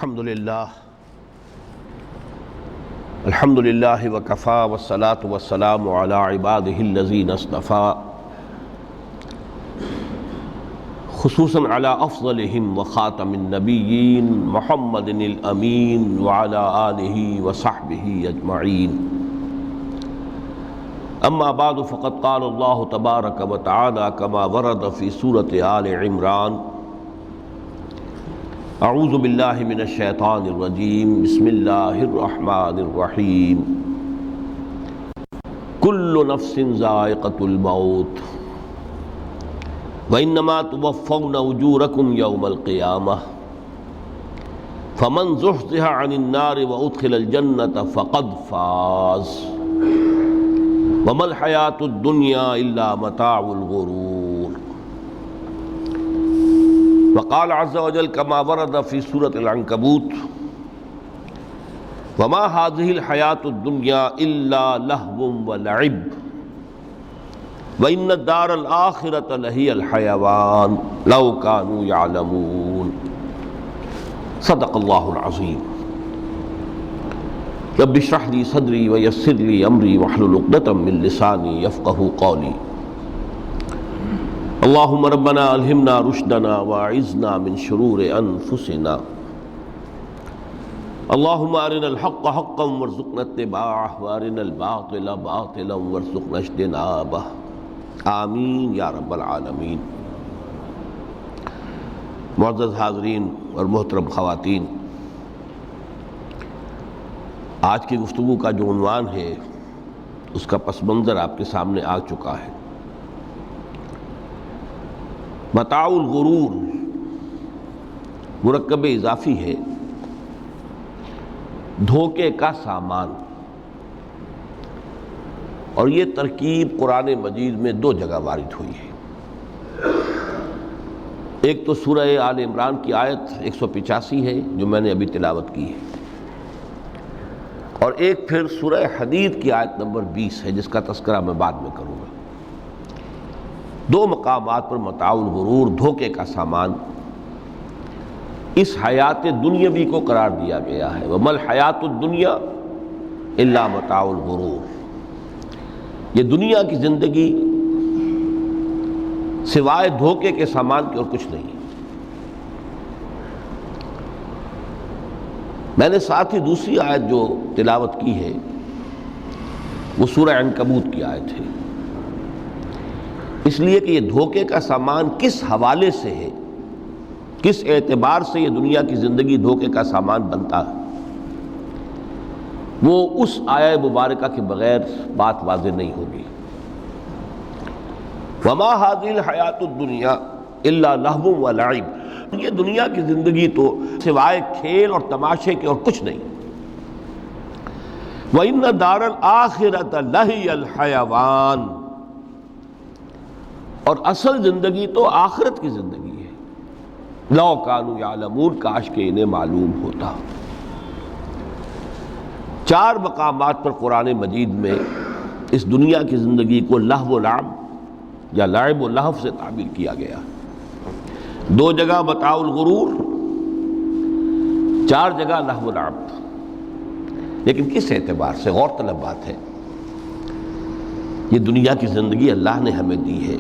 الحمد للہ وکفا والصلاة والسلام علی عبادہ الذین اصطفى خصوصاً علی افضلہم وخاتم النبیین محمد الامین وعلی آلہ وصحبہ اجمعین اما بعد فقد قال اللہ تبارک وتعالی کما ورد فی سورۃ آل عمران اعوذ باللہ من الشیطان الرجیم بسم اللہ الرحمن الرحیم کل نفس ذائقۃ الموت وانما توفون اجورکم یوم القیامہ فمن زحزح عن النار وادخل الجنة فقد فاز وما الحیاۃ الدنیا الا متاع الغرور وقال عز وجل كما ورد في سورة العنكبوت وما هذه الحياة الدنيا إلا لهو ولعب وإن الدار الآخرة لهي الحيوان لو كانوا يعلمون صدق الله العظيم رب اشرح لي صدري ويسر لي أمري واحلل عقدة من لساني يفقهوا قولي اللہم ربنا الہمنا رشدنا واعذنا من شرور انفسنا اللہم ارنا الحق حقا وارزقنا اتباعہ وارنا الباطل باطلا وارزقنا اجتنابہ آمین یا رب العالمین۔ معزز حاضرین اور محترم خواتین، آج کی گفتگو کا جو عنوان ہے اس کا پس منظر آپ کے سامنے آ چکا ہے۔ متاع الغرور مرکب اضافی ہے، دھوکے کا سامان، اور یہ ترکیب قرآن مجید میں دو جگہ وارد ہوئی ہے۔ ایک تو سورہ آل عمران کی آیت 185 ہے جو میں نے ابھی تلاوت کی ہے، اور ایک پھر سورہ حدید کی آیت نمبر 20 ہے جس کا تذکرہ میں بعد میں کروں گا۔ دو مقامات پر متاع الغرور، دھوکے کا سامان، اس حیات دنیاوی کو قرار دیا گیا ہے۔ وَمَا الْحَيَاةُ الدُّنْيَا إِلَّا مَتَاعُ الْغُرُورِ، یہ دنیا کی زندگی سوائے دھوکے کے سامان کے اور کچھ نہیں۔ میں نے ساتھ ہی دوسری آیت جو تلاوت کی ہے وہ سورہ عنکبوت کی آیت ہے، اس لیے کہ یہ دھوکے کا سامان کس حوالے سے ہے، کس اعتبار سے یہ دنیا کی زندگی دھوکے کا سامان بنتا ہے، وہ اس آیہ مبارکہ کے بغیر بات واضح نہیں ہوگی۔ وَمَا هَذِهِ الْحَيَاةُ الدُّنْيَا إِلَّا لَهْوٌ وَلَعِبٌ، یہ دنیا کی زندگی تو سوائے کھیل اور تماشے کے اور کچھ نہیں۔ وَإِنَّ دَارَ الْآخِرَةَ لَهِيَ الْحَيَوَانُ، اور اصل زندگی تو آخرت کی زندگی ہے۔ لو کانوا یعلمون، کاش کہ انہیں معلوم ہوتا۔ چار مقامات پر قرآن مجید میں اس دنیا کی زندگی کو لہو و لعب یا لعب و لہو سے تعبیر کیا گیا۔ دو جگہ متاع الغرور، چار جگہ لہو و لعب۔ لیکن کس اعتبار سے؟ غور طلب بات ہے۔ یہ دنیا کی زندگی اللہ نے ہمیں دی ہے،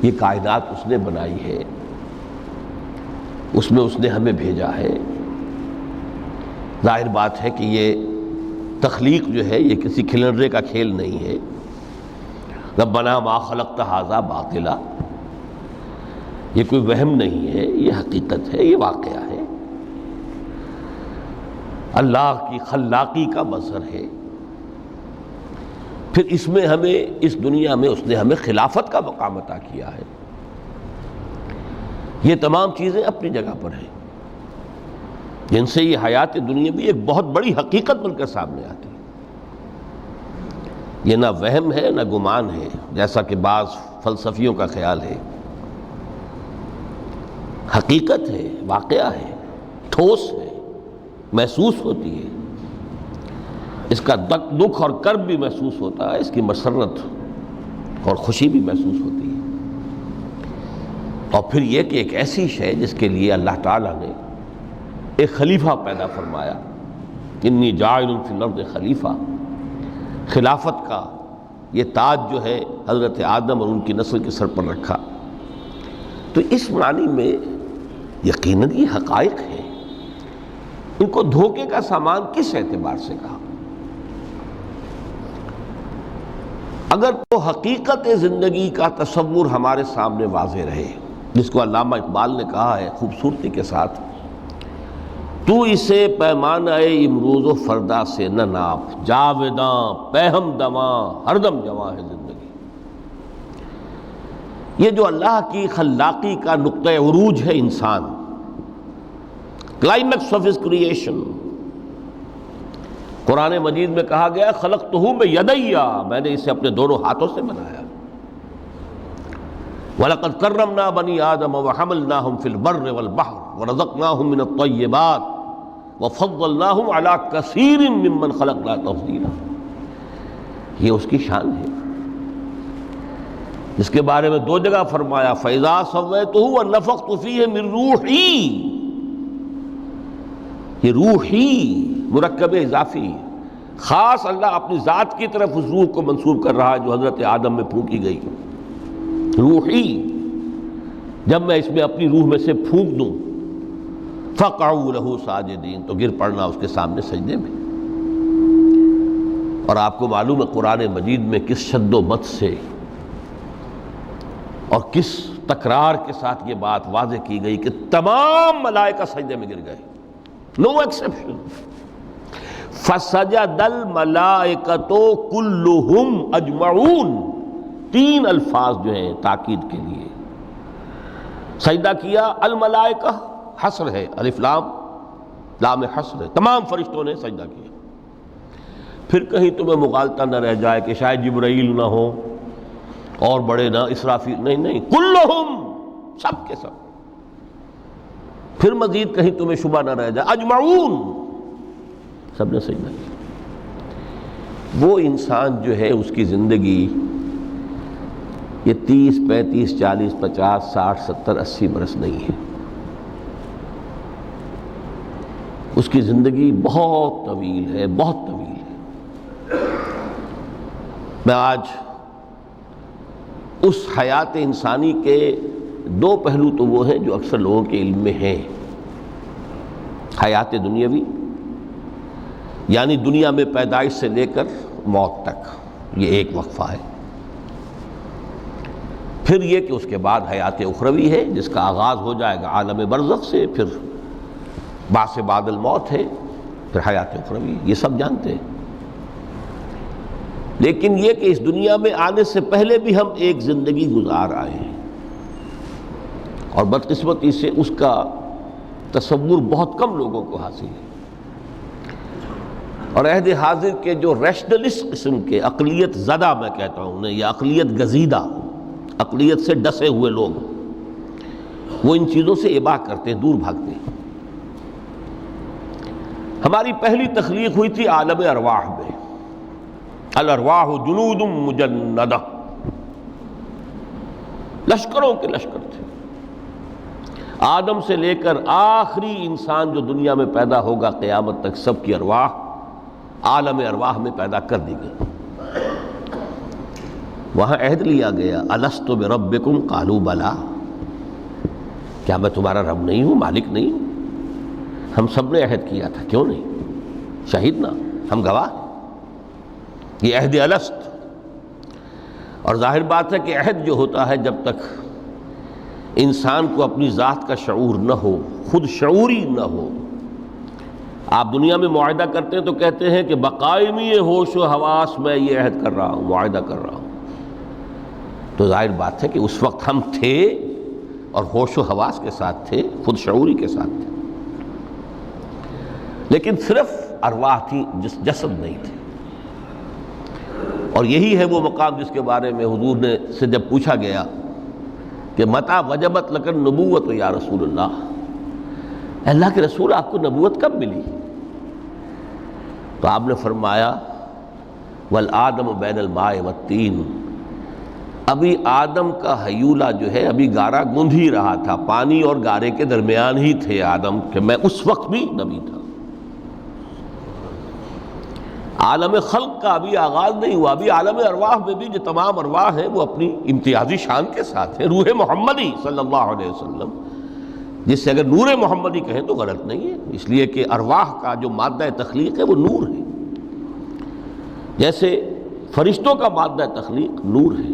یہ کائنات اس نے بنائی ہے، اس میں اس نے ہمیں بھیجا ہے۔ ظاہر بات ہے کہ یہ تخلیق جو ہے یہ کسی کھلنڈرے کا کھیل نہیں ہے۔ ربنا ما خلقت ھذا باطلا، یہ کوئی وہم نہیں ہے، یہ حقیقت ہے، یہ واقعہ ہے، اللہ کی خلاقی کا مظہر ہے۔ پھر اس میں ہمیں، اس دنیا میں اس نے ہمیں خلافت کا مقام عطا کیا ہے۔ یہ تمام چیزیں اپنی جگہ پر ہیں جن سے یہ حیات دنیا بھی ایک بہت بڑی حقیقت بن کر سامنے آتی ہے۔ یہ نہ وہم ہے نہ گمان ہے جیسا کہ بعض فلسفیوں کا خیال ہے، حقیقت ہے، واقعہ ہے، ٹھوس ہے، محسوس ہوتی ہے، اس کا دکھ اور کرب بھی محسوس ہوتا ہے، اس کی مسرت اور خوشی بھی محسوس ہوتی ہے۔ اور پھر یہ کہ ایک ایسی شے جس کے لیے اللہ تعالیٰ نے ایک خلیفہ پیدا فرمایا، انی جاعل فی الارض خلیفہ، خلافت کا یہ تاج جو ہے حضرت آدم اور ان کی نسل کے سر پر رکھا۔ تو اس معنی میں یقیناً یہ حقائق ہیں، ان کو دھوکے کا سامان کس اعتبار سے کہا؟ اگر تو حقیقت زندگی کا تصور ہمارے سامنے واضح رہے، جس کو علامہ اقبال نے کہا ہے خوبصورتی کے ساتھ، تو اسے پیمانہ امروز و فردا سے نہ ناپ، جاوداں پہم دواں ہر دم جواں ہے زندگی۔ یہ جو اللہ کی خلاقی کا نقطہ عروج ہے انسان، کلائمیکس آف ہز کریشن، قرآن مجید میں کہا گیا خلقتہ بیدی، میں نے اسے اپنے دونوں ہاتھوں سے بنایا۔ وَلَقَدْ كَرَّمْنَا بَنِي آدَمَ وَحَمَلْنَاهُمْ فِي الْبَرِّ وَالْبَحْرِ وَرَزَقْنَاهُمْ مِنَ الطَّيِّبَاتِ وَفَضَّلْنَاهُمْ عَلَى كَثِيرٍ مِّمَّنْ خَلَقْنَا تَفْضِيلًا۔ یہ اس کی شان ہے، جس کے بارے میں دو جگہ فرمایا فَإِذَا سَوَّيْتُهُ وَنَفَخْتُ فِيهِ مِن رُوحِي، یہ روحی مرکب اضافی، خاص اللہ اپنی ذات کی طرف اس روح کو منسوب کر رہا ہے جو حضرت آدم میں پھونکی گئی۔ روحی، جب میں اس میں اپنی روح میں سے پھونک دوں، فَقَعُوا لَهُ سَاجِدِينَ، تو گر پڑنا اس کے سامنے سجدے میں۔ اور آپ کو معلوم ہے قرآن مجید میں کس شد و مت سے اور کس تکرار کے ساتھ یہ بات واضح کی گئی کہ تمام ملائکہ سجدے میں گر گئے، نو ایکسیپشن۔ فَسَجَدَ الْمَلَائِكَةُ كُلُّهُمْ أَجْمَعُونَ، تین الفاظ جو ہیں تاکید کے لیے، سجدہ کیا الملائکہ، حصر ہے، الف لام، لام حصر ہے، تمام فرشتوں نے سجدہ کیا۔ پھر کہیں تمہیں مغالطہ نہ رہ جائے کہ شاید جبرائیل نہ ہو اور بڑے نہ اسرافیل، نہیں، کلہم، سب کے سب۔ پھر مزید کہیں تمہیں شبہ نہ رہ جائے، اجمعون، سب نے سجدہ کیا۔ وہ انسان جو ہے اس کی زندگی یہ 30 35 40 50 60 70 80 برس نہیں ہے، اس کی زندگی بہت طویل ہے، بہت طویل ہے۔ میں آج اس حیات انسانی کے دو پہلو تو وہ ہیں جو اکثر لوگوں کے علم میں ہیں، حیات دنیاوی یعنی دنیا میں پیدائش سے لے کر موت تک، یہ ایک وقفہ ہے۔ پھر یہ کہ اس کے بعد حیات اخروی ہے جس کا آغاز ہو جائے گا عالم برزخ سے، پھر بعث بعد الموت ہے، پھر حیات اخروی، یہ سب جانتے ہیں۔ لیکن یہ کہ اس دنیا میں آنے سے پہلے بھی ہم ایک زندگی گزار آئے ہیں، اور بدقسمتی سے اس کا تصور بہت کم لوگوں کو حاصل ہے۔ اور عہد حاضر کے جو ریشنلسٹ قسم کے عقلیت زدہ میں کہتا ہوں انہیں، یا عقلیت گزیدہ، عقلیت سے ڈسے ہوئے لوگ، وہ ان چیزوں سے ابا کرتے ہیں، دور بھاگتے ہیں۔ ہماری پہلی تخلیق ہوئی تھی عالم ارواح میں، الارواح جنود مجندہ، لشکروں کے لشکر تھے۔ آدم سے لے کر آخری انسان جو دنیا میں پیدا ہوگا قیامت تک، سب کی ارواح عالم ارواح میں پیدا کر دی گئی۔ وہاں عہد لیا گیا الست بربکم قالوا بلا، کیا میں تمہارا رب نہیں ہوں، مالک نہیں ہوں؟ ہم سب نے عہد کیا تھا، کیوں نہیں؟ شہیدنا، ہم گواہ ہیں، یہ عہد الست۔ اور ظاہر بات ہے کہ عہد جو ہوتا ہے جب تک انسان کو اپنی ذات کا شعور نہ ہو، خود شعوری نہ ہو، آپ دنیا میں معاہدہ کرتے ہیں تو کہتے ہیں کہ بقائمی ہوش و حواس میں یہ عہد کر رہا ہوں، معاہدہ کر رہا ہوں، تو ظاہر بات ہے کہ اس وقت ہم تھے اور ہوش و حواس کے ساتھ تھے، خود شعوری کے ساتھ تھے، لیکن صرف ارواح تھی، جسد نہیں تھے۔ اور یہی ہے وہ مقام جس کے بارے میں حضور نے سے جب پوچھا گیا کہ متى وجبت لک النبوۃ یا رسول اللہ، اللہ کے رسول آپ کو نبوت کب ملی؟ تو آپ نے فرمایا والآدم بین الماء والطین، ابھی آدم کا حیولہ جو ہے ابھی گارا گوندھ ہی رہا تھا، پانی اور گارے کے درمیان ہی تھے آدم، کہ میں اس وقت بھی نبی تھا۔ عالم خلق کا ابھی آغاز نہیں ہوا، ابھی عالم ارواح میں بھی جو تمام ارواح ہیں وہ اپنی امتیازی شان کے ساتھ ہیں۔ روح محمدی صلی اللہ علیہ وسلم، جس سے اگر نور محمدی کہیں تو غلط نہیں ہے، اس لیے کہ ارواح کا جو مادہ تخلیق ہے وہ نور ہے، جیسے فرشتوں کا مادہ تخلیق نور ہے۔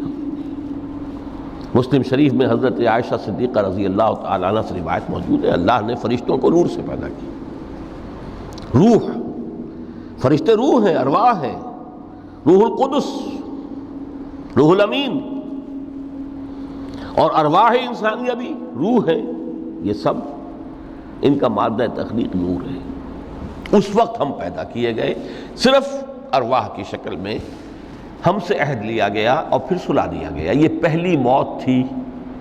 مسلم شریف میں حضرت عائشہ صدیقہ رضی اللہ تعالیٰ عنہ سے روایت موجود ہے، اللہ نے فرشتوں کو نور سے پیدا کیا۔ روح، فرشتے روح ہیں، ارواح ہیں، روح القدس، روح الامین، اور ارواح انسانیہ بھی روح ہے، یہ سب ان کا مادہ تخلیق نور ہے۔ اس وقت ہم پیدا کیے گئے، صرف ارواح کی شکل میں ہم سے عہد لیا گیا اور پھر سلا دیا گیا۔ یہ پہلی موت تھی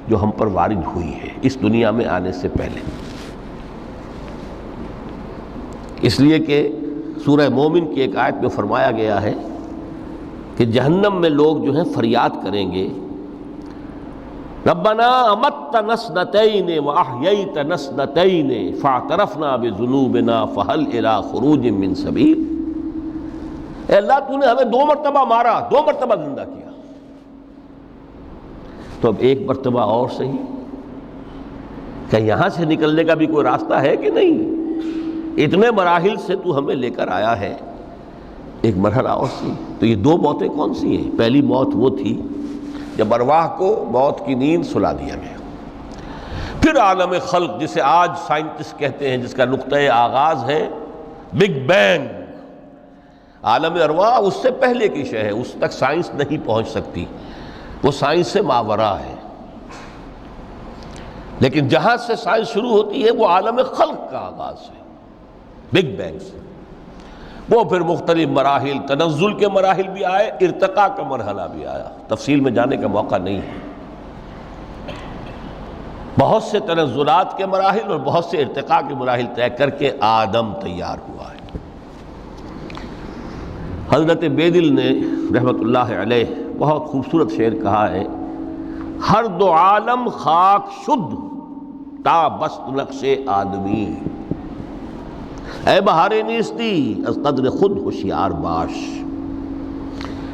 جو ہم پر وارد ہوئی ہے اس دنیا میں آنے سے پہلے، اس لیے کہ سورہ مومن کی ایک آیت میں فرمایا گیا ہے کہ جہنم میں لوگ جو ہیں فریاد کریں گے، ربنا امتنا اثنتین واحییتنا اثنتین فاعترفنا بذنوبنا فہل الی خروج من سبیل۔ اے اللہ، تو نے ہمیں 2 مرتبہ مارا، 2 مرتبہ زندہ کیا، تو اب 1 مرتبہ اور صحیح، کہ یہاں سے نکلنے کا بھی کوئی راستہ ہے کہ نہیں؟ اتنے مراحل سے تو ہمیں لے کر آیا ہے، ایک مرحلہ اور سی۔ تو یہ 2 موتیں کون سی ہیں؟ پہلی موت وہ تھی جب ارواح کو موت کی نیند سلا دیا گیا۔ پھر عالم خلق، جسے آج سائنٹسٹ کہتے ہیں، جس کا نقطۂ آغاز ہے بگ بینگ، عالم ارواح اس سے پہلے کی شے ہے، اس تک سائنس نہیں پہنچ سکتی، وہ سائنس سے ماوراء ہے۔ لیکن جہاں سے سائنس شروع ہوتی ہے وہ عالم خلق کا آغاز ہے، بگ بینگ سے۔ وہ پھر مختلف مراحل، تنزل کے مراحل بھی آئے، ارتقاء کا مرحلہ بھی آیا، تفصیل میں جانے کا موقع نہیں ہے۔ بہت سے تنزلات کے مراحل اور بہت سے ارتقاء کے مراحل طے کر کے آدم تیار ہوا ہے۔ حضرت بیدل نے رحمت اللہ علیہ بہت خوبصورت شعر کہا ہے، ہر 2 عالم خاک شد تا بست نقش آدمی، اے بہار نیستی از قدر خود ہوشیار باش۔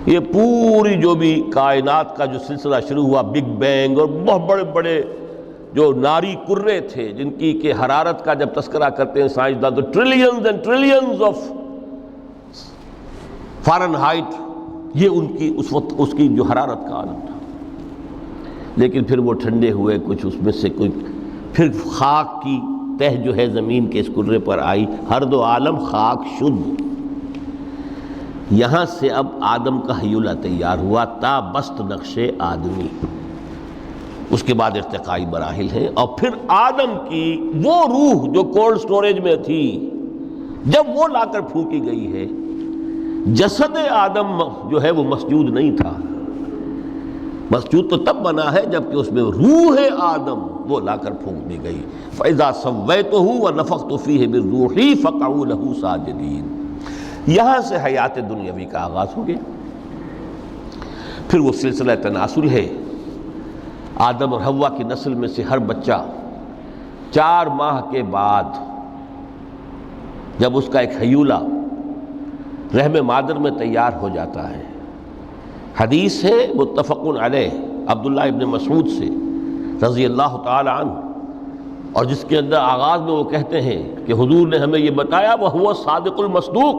یہ پوری جو بھی کائنات کا جو سلسلہ شروع ہوا، بگ بینگ، اور بہت بڑے بڑے جو ناری کرے تھے جن کی کہ حرارت کا جب تذکرہ کرتے ہیں سائنسداں تو trillions and trillions of foreign height, یہ ان کی اس وقت اس کی جو حرارت کا عالم تھا۔ لیکن پھر وہ ٹھنڈے ہوئے، کچھ اس میں سے کچھ، پھر خاک کی تہ جو ہے زمین کے اس کرے پر آئی، ہر 2 عالم خاک شد۔ یہاں سے اب آدم کا حیولہ تیار ہوا، تا بست نقش آدمی۔ اس کے بعد ارتقائی مراحل ہیں، اور پھر آدم کی وہ روح جو کولڈ سٹوریج میں تھی، جب وہ لا کر پھونکی گئی ہے، جسد آدم جو ہے وہ مسجود نہیں تھا، مسجود تو تب بنا ہے جب کہ اس میں روح آدم وہ لا کر پھونک دی گئی۔ فَإِذَا سَوَّيْتُهُ وَنَفَخْتُ فِيهِ مِن رُوحِي فَقَعُوا لَهُ سَاجِدِينَ۔ یہاں سے حیات دنیاوی کا آغاز ہو گیا۔ پھر وہ سلسلہ تناسل ہے، آدم اور حوا کی نسل میں سے ہر بچہ 4 ماہ کے بعد جب اس کا ایک حیولہ رحم مادر میں تیار ہو جاتا ہے، حدیث ہے متفق علیہ عبداللہ ابن مسعود سے رضی اللہ تعالی عنہ، اور جس کے اندر آغاز میں وہ کہتے ہیں کہ حضور نے ہمیں یہ بتایا، وَهُوَ الصَّادِقُ الْمَصْدُوقُ،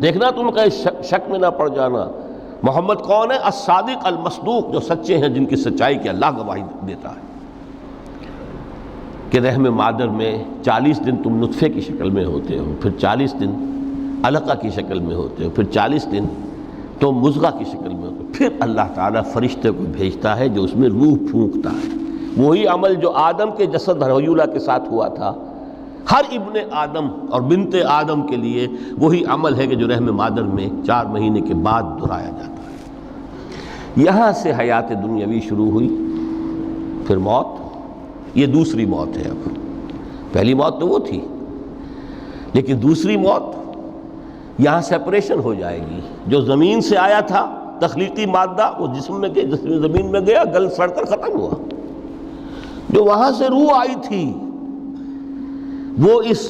دیکھنا تم کہیں شک میں نہ پڑ جانا، محمد کون ہے؟ الصادق المصدوق، جو سچے ہیں، جن کی سچائی کی اللہ گواہی دیتا ہے، کہ رحم مادر میں 40 دن تم نطفے کی شکل میں ہوتے ہو، پھر 40 دن علقہ کی شکل میں ہوتے ہو، پھر 40 دن تو مضغہ کی شکل میں ہوتے ہو، پھر اللہ تعالیٰ فرشتے کو بھیجتا ہے جو اس میں روح پھونکتا ہے۔ وہی عمل جو آدم کے جسد حیولہ کے ساتھ ہوا تھا، ہر ابن آدم اور بنت آدم کے لیے وہی عمل ہے کہ جو رحم مادر میں 4 مہینے کے بعد دہرایا جاتا ہے۔ یہاں سے حیات دنیاوی شروع ہوئی، پھر موت، یہ دوسری موت ہے۔ اب پہلی موت تو وہ تھی، لیکن دوسری موت یہاں سیپریشن ہو جائے گی، جو زمین سے آیا تھا تخلیقی مادہ وہ جسم میں گیا، جسم زمین میں گیا، گل سڑ کر ختم ہوا۔ جو وہاں سے روح آئی تھی وہ اس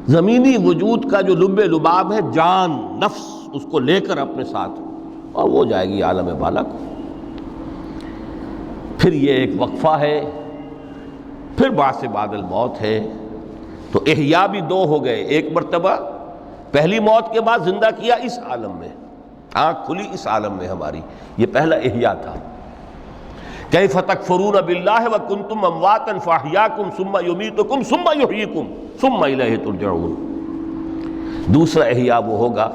زمینی وجود کا جو لب لباب ہے، جان، نفس، اس کو لے کر اپنے ساتھ، اور وہ جائے گی عالم بالا کو۔ پھر یہ ایک وقفہ ہے، پھر بعث بعد الموت ہے۔ تو احیاء بھی دو ہو گئے، ایک مرتبہ پہلی موت کے بعد زندہ کیا اس عالم میں، آنکھ کھلی اس عالم میں ہماری، یہ پہلا احیاء تھا۔ کیف تکفرون باللہ وکنتم امواتا فاحیاکم ثم یمیتکم ثم یحییکم ثم الیہ ترجعون۔ دوسرا احیاء وہ ہوگا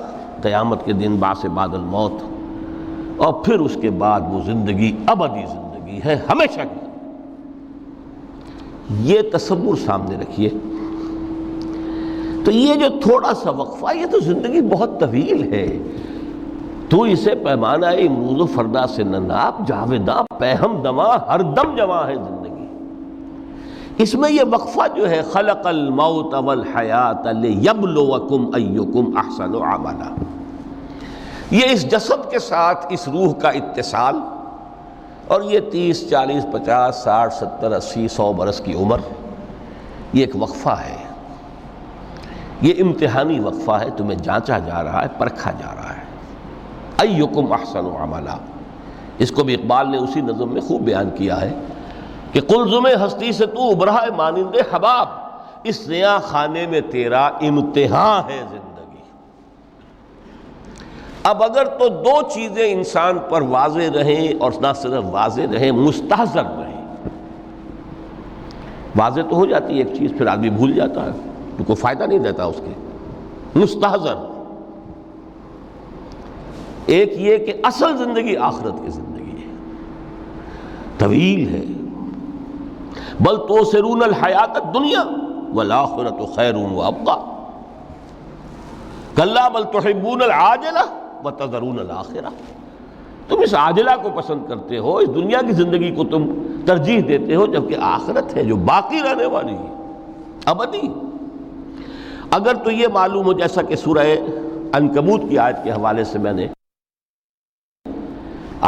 قیامت کے دن، بعث بعد الموت، اور پھر اس کے بعد وہ زندگی ابدی زندگی ہے، ہمیشہ کی۔ یہ تصور سامنے رکھیے۔ تو یہ جو تھوڑا سا وقفہ، یہ تو زندگی بہت طویل ہے۔ تو اسے پیمانہ امروز و فردا سے نناب، جاویداں پہم دماں، ہر دم جواں ہے زندگی۔ اس میں یہ وقفہ جو ہے، خلق الموت والحیات لیبلوکم ایکم احسن عملا، یہ اس جسد کے ساتھ اس روح کا اتصال، اور یہ 30 40 50 60 70 80 100 برس کی عمر، یہ ایک وقفہ ہے، یہ امتحانی وقفہ ہے، تمہیں جانچا جا رہا ہے، پرکھا جا رہا ہے۔ ایکم احسن عملا، اس کو بھی اقبال نے اسی نظم میں خوب بیان کیا ہے کہ قلزم ہستی سے تو ابھرا ہے مانند حباب، اس نیا خانے میں تیرا امتحان ہے زندگی۔ اب اگر تو دو چیزیں انسان پر واضح رہیں، اور نہ صرف واضح رہیں، مستحضر رہیں۔ واضح تو ہو جاتی ہے ایک چیز، پھر آدمی بھول جاتا ہے تو کوئی فائدہ نہیں دیتا اس کے۔ مستحضر ایک یہ کہ اصل زندگی آخرت کی زندگی ہے، طویل ہے۔ بل توسرون الحیات الدنیا والآخرۃ خیر وابقیٰ، کلا بل تحبون العاجلہ وتذرون الآخرہ، تم اس عاجلہ کو پسند کرتے ہو، اس دنیا کی زندگی کو تم ترجیح دیتے ہو، جبکہ آخرت ہے جو باقی رہنے والی ہے، ابدی۔ اگر تو یہ معلوم ہو، جیسا کہ سورہ عنکبوت کی آیت کے حوالے سے میں نے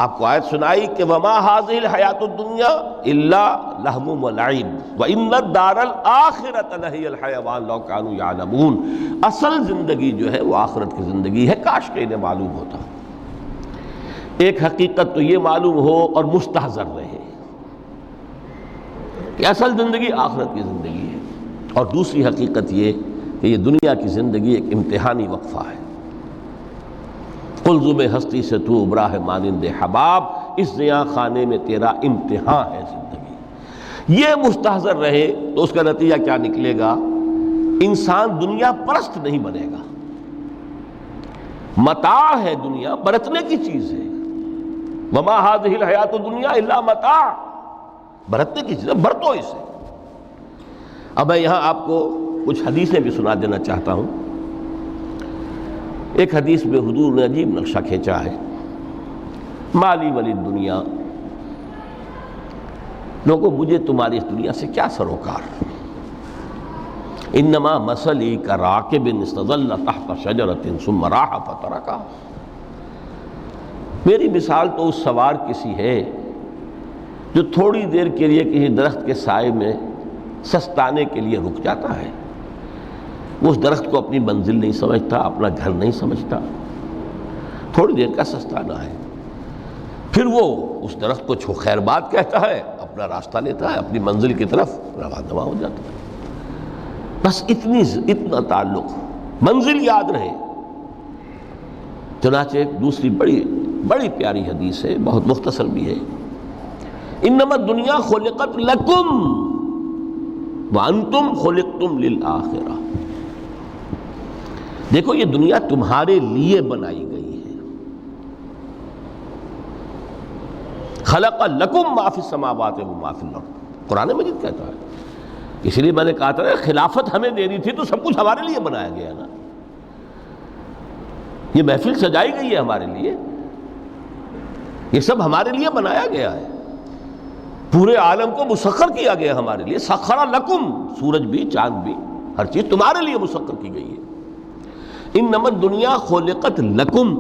آپ کو آیت سنائی کہ وما هذه الحیات الدنیا الا لہو ولعب وان الدار الاخرۃ لہی الحیوان لو کانوا یعلمون، اصل زندگی جو ہے وہ آخرت کی زندگی ہے، کاش کہ انہیں معلوم ہوتا۔ ایک حقیقت تو یہ معلوم ہو اور مستحضر رہے کہ اصل زندگی آخرت کی زندگی ہے، اور دوسری حقیقت یہ کہ یہ دنیا کی زندگی ایک امتحانی وقفہ ہے۔ قلزم ہستی سے تو ابھرا ہے مانند حباب، اس نیا خانے میں تیرا امتحان ہے زندگی۔ یہ مستحضر رہے تو اس کا نتیجہ کیا نکلے گا؟ انسان دنیا پرست نہیں بنے گا۔ متاع ہے دنیا، برتنے کی چیز ہے۔ وما هذه الحیات الدنیا الا متاع، برتنے کی چیز ہے، برتو اسے۔ اب میں یہاں آپ کو کچھ حدیثیں بھی سنا دینا چاہتا ہوں۔ ایک حدیث میں حضور نے عجیب نقشہ کھینچا ہے، مالی ولی دنیا، لوگوں مجھے تمہاری اس دنیا سے کیا سروکار؟ انما مثلی کراکب استظل تحت شجرۃ ثم راح فترکھا، میری مثال تو اس سوار کسی ہے جو تھوڑی دیر کے لیے کسی درخت کے سائے میں سستانے کے لیے رک جاتا ہے۔ وہ اس درخت کو اپنی منزل نہیں سمجھتا، اپنا گھر نہیں سمجھتا، تھوڑی دیر کا سستانا ہے، پھر وہ اس درخت کو خیر بات کہتا ہے، اپنا راستہ لیتا ہے، اپنی منزل کی طرف روانہ ہو جاتا ہے۔ بس اتنا تعلق، منزل یاد رہے۔ چنانچہ ایک دوسری بڑی پیاری حدیث ہے، بہت مختصر بھی ہے، انما الدنیا خلقت لکم وانتم خلقتم للآخرہ، دیکھو یہ دنیا تمہارے لیے بنائی گئی ہے۔ خلق لکم ما فی السماوات و ما فی الارض، قرآن مجید کہتا ہے۔ اس لیے میں نے کہا تھا خلافت ہمیں دینی تھی تو سب کچھ ہمارے لیے بنایا گیا نا، یہ محفل سجائی گئی ہے ہمارے لیے، یہ سب ہمارے لیے بنایا گیا ہے، پورے عالم کو مسخر کیا گیا ہمارے لیے۔ سخر لکم، سورج بھی، چاند بھی، ہر چیز تمہارے لیے مسخر کی گئی ہے۔ انما الدنیا خلقت لکم،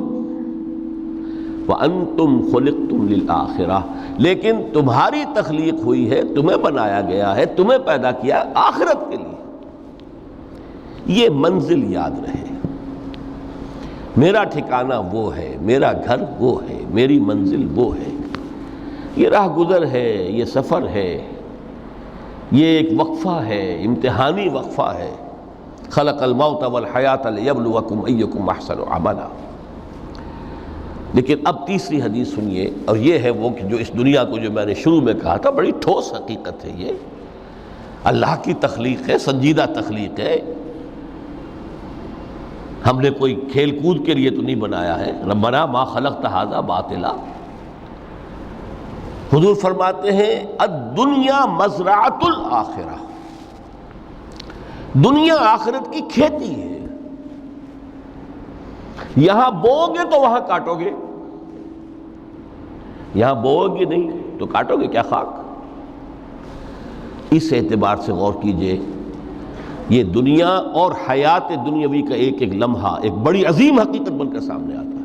وَأَنْتُمْ خُلِقْتُمْ لِلْآخِرَةِ، لیکن تمہاری تخلیق ہوئی ہے، تمہیں بنایا گیا ہے، تمہیں پیدا کیا آخرت کے لیے۔ یہ منزل یاد رہے، میرا ٹھکانہ وہ ہے، میرا گھر وہ ہے، میری منزل وہ ہے، یہ راہ گزر ہے، یہ سفر ہے، یہ ایک وقفہ ہے، امتحانی وقفہ ہے۔ خلق الموت والحیات لیبلوکم ایکم احسن عملا۔ لیکن اب تیسری حدیث سنیے، اور یہ ہے وہ کہ جو اس دنیا کو جو میں نے شروع میں کہا تھا، بڑی ٹھوس حقیقت ہے، یہ اللہ کی تخلیق ہے، سنجیدہ تخلیق ہے، ہم نے کوئی کھیل کود کے لیے تو نہیں بنایا ہے۔ ربنا ما خلقت ھذا باطلا۔ حضور فرماتے ہیں الدنیا مزرعۃ الآخرہ، دنیا آخرت کی کھیتی ہے، یہاں بوؤ گے تو وہاں کاٹو گے، یہاں بوؤ گے نہیں تو کاٹو گے کیا خاک۔ اس اعتبار سے غور کیجئے، یہ دنیا اور حیات دنیاوی کا ایک ایک لمحہ ایک بڑی عظیم حقیقت بن کر سامنے آتا ہے۔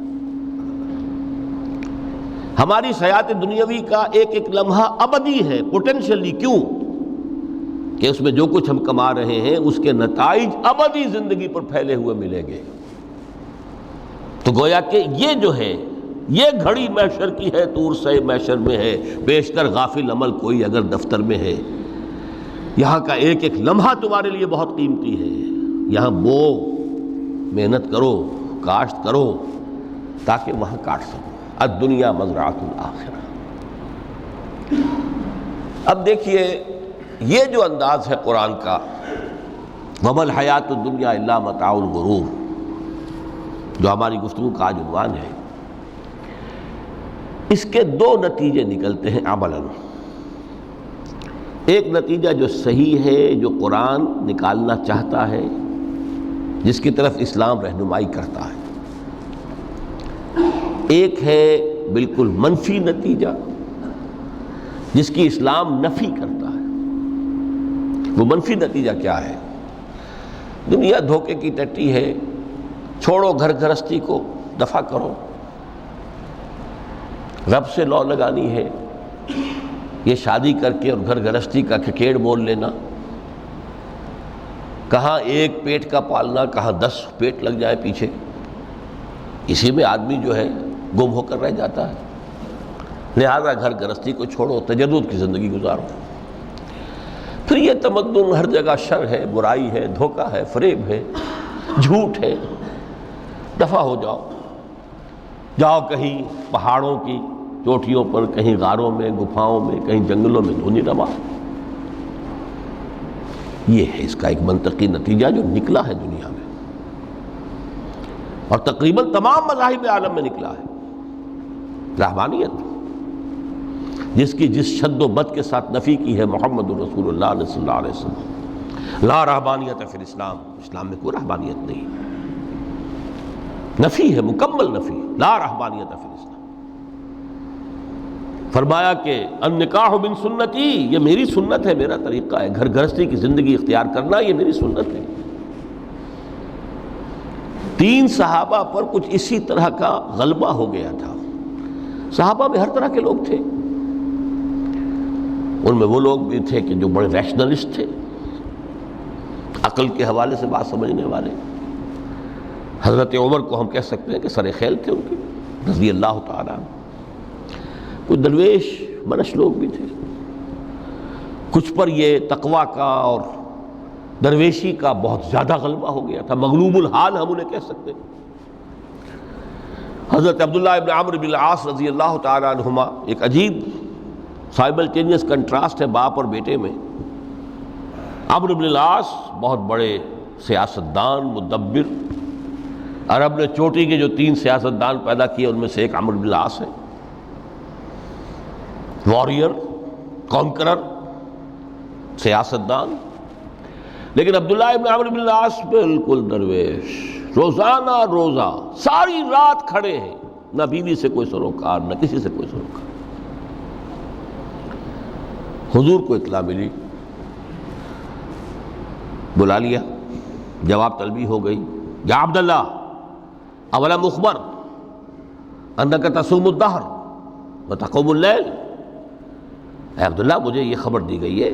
ہماری حیات دنیاوی کا ایک ایک لمحہ ابدی ہے، پوٹینشلی، کیوں کہ اس میں جو کچھ ہم کما رہے ہیں اس کے نتائج ابدی زندگی پر پھیلے ہوئے ملیں گے۔ تو گویا کہ یہ جو ہے، یہ گھڑی محشر کی ہے، طور سے محشر میں ہے، بیشتر غافل عمل کوئی اگر دفتر میں ہے، یہاں کا ایک ایک لمحہ تمہارے لیے بہت قیمتی ہے، یہاں بو، محنت کرو، کاشت کرو تاکہ وہاں کاٹ سکو۔ الدنیا مزرعۃ الآخرہ۔ اب دیکھیے یہ جو انداز ہے قرآن کا، وَمَا الْحَيَاةُ الدُّنْيَا إِلَّا مَتَاعُ الْغُرُورِ، جو ہماری گفتگو کا آج عنوان ہے، اس کے دو نتیجے نکلتے ہیں عملاً۔ ایک نتیجہ جو صحیح ہے، جو قرآن نکالنا چاہتا ہے، جس کی طرف اسلام رہنمائی کرتا ہے، ایک ہے بالکل منفی نتیجہ جس کی اسلام نفی کرتا ہے۔ وہ منفی نتیجہ کیا ہے؟ دنیا دھوکے کی ٹٹی ہے، چھوڑو گھر گھرستی کو، دفع کرو، رب سے لو لگانی ہے، یہ شادی کر کے اور گھر گھرستی کا کھکیڑ مول لینا، کہاں ایک پیٹ کا پالنا، کہاں 10 پیٹ لگ جائے پیچھے، اسی میں آدمی جو ہے گم ہو کر رہ جاتا ہے۔ لہذا گھر گھرستی کو چھوڑو، تجدد کی زندگی گزارو۔ پھر یہ تمدن ہر جگہ شر ہے، برائی ہے، دھوکہ ہے، فریب ہے، جھوٹ ہے، دفع ہو جاؤ، جاؤ کہیں پہاڑوں کی چوٹیوں پر، کہیں غاروں میں، گپھاؤں میں، کہیں جنگلوں میں دھونی روا۔ یہ ہے اس کا ایک منطقی نتیجہ جو نکلا ہے دنیا میں، اور تقریباً تمام مذاہب عالم میں نکلا ہے۔ رہبانیت، جس کی جس شد و بد کے ساتھ نفی کی ہے محمد رسول اللہ صلی اللہ علیہ وسلم، لا رہبانیت فی الاسلام، اسلام میں کوئی رہبانیت نہیں، نفی ہے، مکمل نفی، لا رہبانیت فی الاسلام۔ فرمایا کہ النکاح من سنتی، یہ میری سنت ہے، میرا طریقہ ہے، گھر گھرستی کی زندگی اختیار کرنا یہ میری سنت ہے۔ 3 صحابہ پر کچھ اسی طرح کا غلبہ ہو گیا تھا۔ صحابہ میں ہر طرح کے لوگ تھے، ان میں وہ لوگ بھی تھے کہ جو بڑے ریشنلسٹ تھے، عقل کے حوالے سے بات سمجھنے والے۔ حضرت عمر کو ہم کہہ سکتے ہیں کہ سر خیل تھے ان کی، رضی اللہ تعالیٰ عنہ۔ کچھ درویش منش لوگ بھی تھے، کچھ پر یہ تقویٰ کا اور درویشی کا بہت زیادہ غلبہ ہو گیا تھا، مغلوب الحال ہم انہیں کہہ سکتے ہیں۔ حضرت عبداللہ ابن عمرو بن العاص رضی اللہ تعالیٰ عنہما، ایک عجیب سائملٹینیس کنٹراسٹ ہے باپ اور بیٹے میں۔ عمرو بن العاص بہت بڑے سیاستدان، مدبر، عرب نے چوٹی کے جو 3 سیاستدان پیدا کیے ان میں سے ایک عمرو بن العاص ہے، واریر، کانکرر، سیاستدان۔ لیکن عبداللہ ابن عمرو بن العاص بالکل درویش، روزانہ روزہ ساری رات کھڑے ہیں، نہ بیوی سے کوئی سروکار، نہ کسی سے کوئی سروکار۔ حضور کو اطلاع ملی، بلا لیا، جواب طلبی ہو گئی، یا عبداللہ اولا مخبر انک تصوم الدہر وتقوم اللیل، اے عبداللہ مجھے یہ خبر دی گئی ہے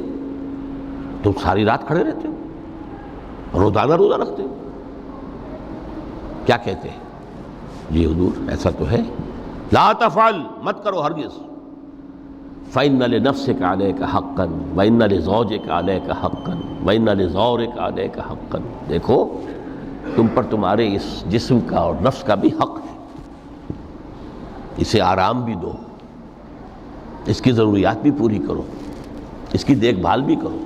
تم ساری رات کھڑے رہتے ہو، روزانہ روزہ رکھتے ہو۔ کیا کہتے ہیں؟ جی حضور ایسا تو ہے۔ لا تفعل، مت کرو ہرگز۔ فإن لنفسك عليك حقا وإن لزوجك عليك حقا وإن لزورك عليك حقا، دیکھو تم پر تمہارے اس جسم کا اور نفس کا بھی حق ہے، اسے آرام بھی دو، اس کی ضروریات بھی پوری کرو، اس کی دیکھ بھال بھی کرو،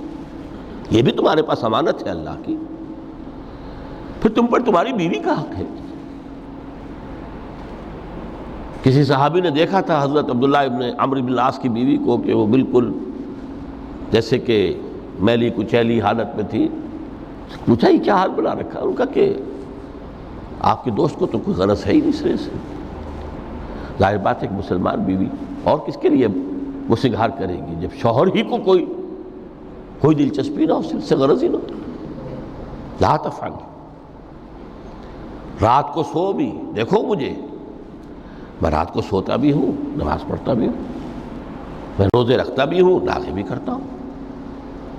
یہ بھی تمہارے پاس امانت ہے اللہ کی۔ پھر تم پر تمہاری بیوی کا حق ہے۔ کسی صحابی نے دیکھا تھا حضرت عبداللہ ابن عمرو بن العاص کی بیوی کو کہ وہ بالکل جیسے کہ میلی کچیلی حالت میں تھی۔ پوچھا یہ کیا حال بنا رکھا؟ ان کا کہ آپ کے دوست کو تو کوئی غرض ہے ہی نہیں سرے سے، ظاہر بات ہے کہ مسلمان بیوی اور کس کے لیے وہ سنگھار کرے گی جب شوہر ہی کو کوئی دلچسپی نہ ہو، اس سے غرض ہی نہ ہو۔ لا تفعل، رات کو سو بھی، دیکھو مجھے میں رات کو سوتا بھی ہوں، نماز پڑھتا بھی ہوں، میں روزے رکھتا بھی ہوں، ناغے بھی کرتا ہوں۔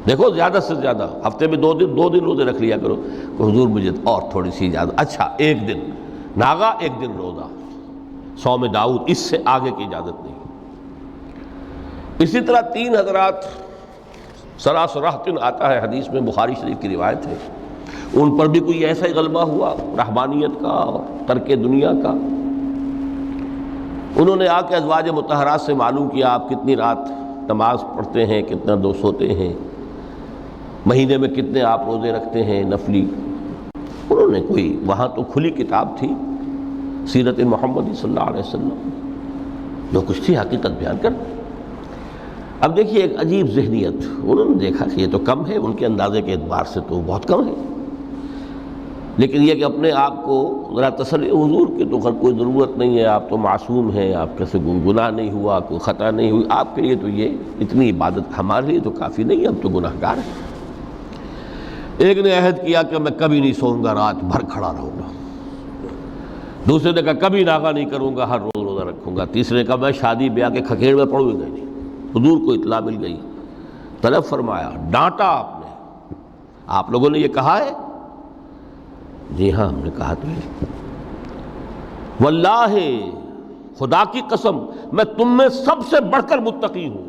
دیکھو زیادہ سے زیادہ ہفتے میں دو دن روزے رکھ لیا کرو کہ حضور مجھے اور تھوڑی سی اجازت، اچھا ایک دن ناغا ایک دن روزہ، صوم داؤد، اس سے آگے کی اجازت نہیں۔ اسی طرح 3 حضرات سراسراہتن آتا ہے حدیث میں، بخاری شریف کی روایت ہے، ان پر بھی کوئی ایسا ہی غلبہ ہوا رہبانیت کا اور ترک دنیا کا۔ انہوں نے آ کے ازواج مطہرات سے معلوم کیا آپ کتنی رات نماز پڑھتے ہیں، کتنا دو سوتے ہیں، مہینے میں کتنے آپ روزے رکھتے ہیں نفلی۔ انہوں نے کوئی، وہاں تو کھلی کتاب تھی سیرت محمد صلی اللہ علیہ وسلم، جو کچھ تھی حقیقت بیان کر۔ اب دیکھیے ایک عجیب ذہنیت، انہوں نے دیکھا کہ یہ تو کم ہے، ان کے اندازے کے اعتبار سے تو بہت کم ہے، لیکن یہ کہ اپنے آپ کو ذرا تسلی، حضور کی تو کوئی ضرورت نہیں ہے، آپ تو معصوم ہیں، آپ کے سے گناہ نہیں ہوا، کوئی خطا نہیں ہوئی، آپ کے لیے تو یہ اتنی عبادت ہمارے لیے تو کافی نہیں ہے، ہم تو گناہ گار ہیں۔ ایک نے عہد کیا کہ میں کبھی نہیں سوؤں گا، رات بھر کھڑا رہوں گا۔ دوسرے نے کہا کبھی ناغا نہیں کروں گا، ہر روز روزہ رکھوں گا۔ تیسرے نے کہا میں شادی بیاہ کے کھکیڑ میں پڑوں گا نہیں۔ حضور کو اطلاع مل گئی، طلب فرمایا، ڈانٹا آپ نے، آپ لوگوں نے یہ کہا ہے؟ جی ہاں ہم نے کہا تو ہے۔ واللہ، خدا کی قسم میں تم میں سب سے بڑھ کر متقی ہوں،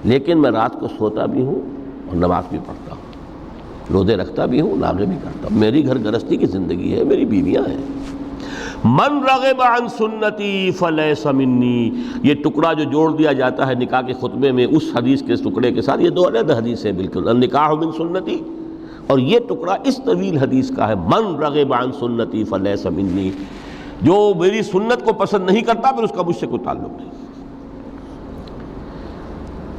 لیکن میں رات کو سوتا بھی ہوں اور نماز بھی پڑھتا ہوں، روزے رکھتا بھی ہوں، ناغے بھی کرتا ہوں، میری گھر گرستی کی زندگی ہے، میری بیویاں ہیں۔ من رغب عن سنتی فلیس منی، یہ ٹکڑا جو جوڑ دیا جاتا ہے نکاح کے خطبے میں اس حدیث کے ٹکڑے کے ساتھ، یہ 2 علیحدہ حدیث ہیں بالکل، النکاح من سنتی، اور یہ ٹکڑا اس طویل حدیث کا ہے، من رغب عن سنتی فلیس منی، جو میری سنت کو پسند نہیں کرتا پھر اس کا مجھ سے کوئی تعلق نہیں۔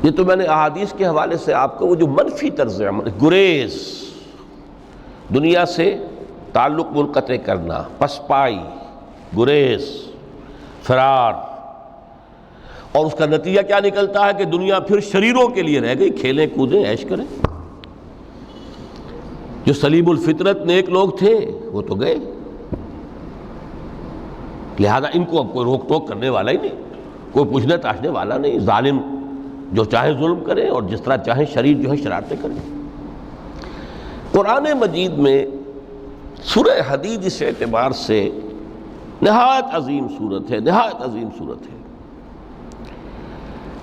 یہ تو میں نے احادیث کے حوالے سے آپ کو وہ جو منفی طرز عمل، گریز، دنیا سے تعلق منقطع کرنا، پسپائی، گریز، فرار، اور اس کا نتیجہ کیا نکلتا ہے کہ دنیا پھر شریروں کے لیے رہ گئی، کھیلیں کودیں عیش کریں۔ جو سلیم الفطرت نیک لوگ تھے وہ تو گئے، لہذا ان کو اب کوئی روک ٹوک کرنے والا ہی نہیں، کوئی پوچھنے تاشنے والا نہیں، ظالم جو چاہے ظلم کریں اور جس طرح چاہیں شریر جو ہے شرارتیں کریں۔ قرآن مجید میں سورہ حدید اس اعتبار سے نہایت عظیم صورت ہے، نہایت عظیم صورت ہے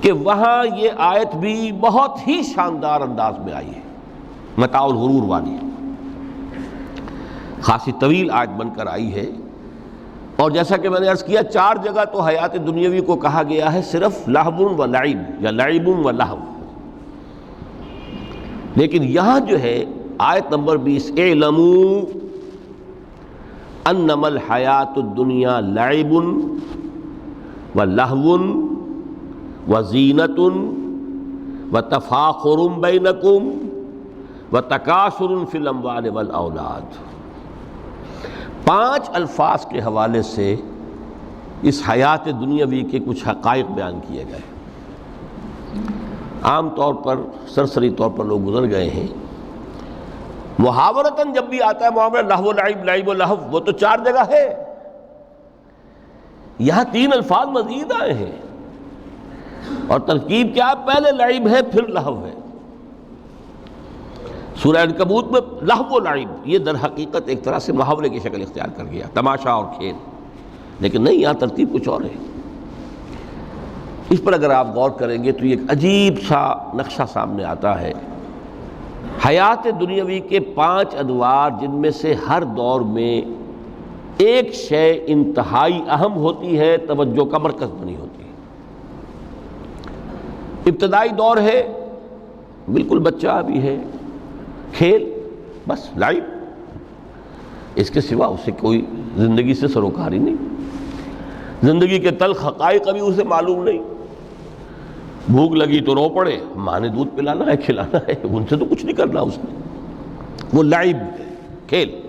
کہ وہاں یہ آیت بھی بہت ہی شاندار انداز میں آئی ہے، متاع الغرور والی، خاصی طویل آیت بن کر آئی ہے، اور جیسا کہ میں نے عرض کیا 4 جگہ تو حیات دنیاوی کو کہا گیا ہے صرف لہو و لعب یا لعب و لہو، لیکن یہاں جو ہے آیت نمبر 20، اعلموا انما الحیات الدنیا لعب و لہو و زینت و تفاخر بینکم و تکاثر فی الاموال والاولاد۔ 5 الفاظ کے حوالے سے اس حیات دنیاوی کے کچھ حقائق بیان کیے گئے، عام طور پر سرسری طور پر لوگ گزر گئے ہیں۔ محاورتاً جب بھی آتا ہے معاملہ لہو و لعب، لعب و لہو، وہ تو 4 جگہ ہے، یہاں 3 الفاظ مزید آئے ہیں، اور ترکیب کیا؟ پہلے لعب ہے پھر لہو ہے۔ سورہ عنکبوت میں لہو و لعب یہ در حقیقت ایک طرح سے محاورے کی شکل اختیار کر گیا، تماشا اور کھیل، لیکن نہیں، یہاں ترتیب کچھ اور ہے۔ اس پر اگر آپ غور کریں گے تو یہ ایک عجیب سا نقشہ سامنے آتا ہے۔ حیات دنیاوی کے 5 ادوار، جن میں سے ہر دور میں ایک شے انتہائی اہم ہوتی ہے، توجہ کا مرکز بنی ہوتی ہے۔ ابتدائی دور ہے، بالکل بچہ بھی ہے، کھیل، بس لعب، اس کے سوا اسے کوئی زندگی سے سروکاری نہیں، زندگی کے تلخ حقائق ابھی اسے معلوم نہیں۔ بھوک لگی تو رو پڑے، ماں نے دودھ پلانا ہے، کھلانا ہے، ان سے تو کچھ نہیں کرنا اس نے، وہ لعب ہے، کھیل۔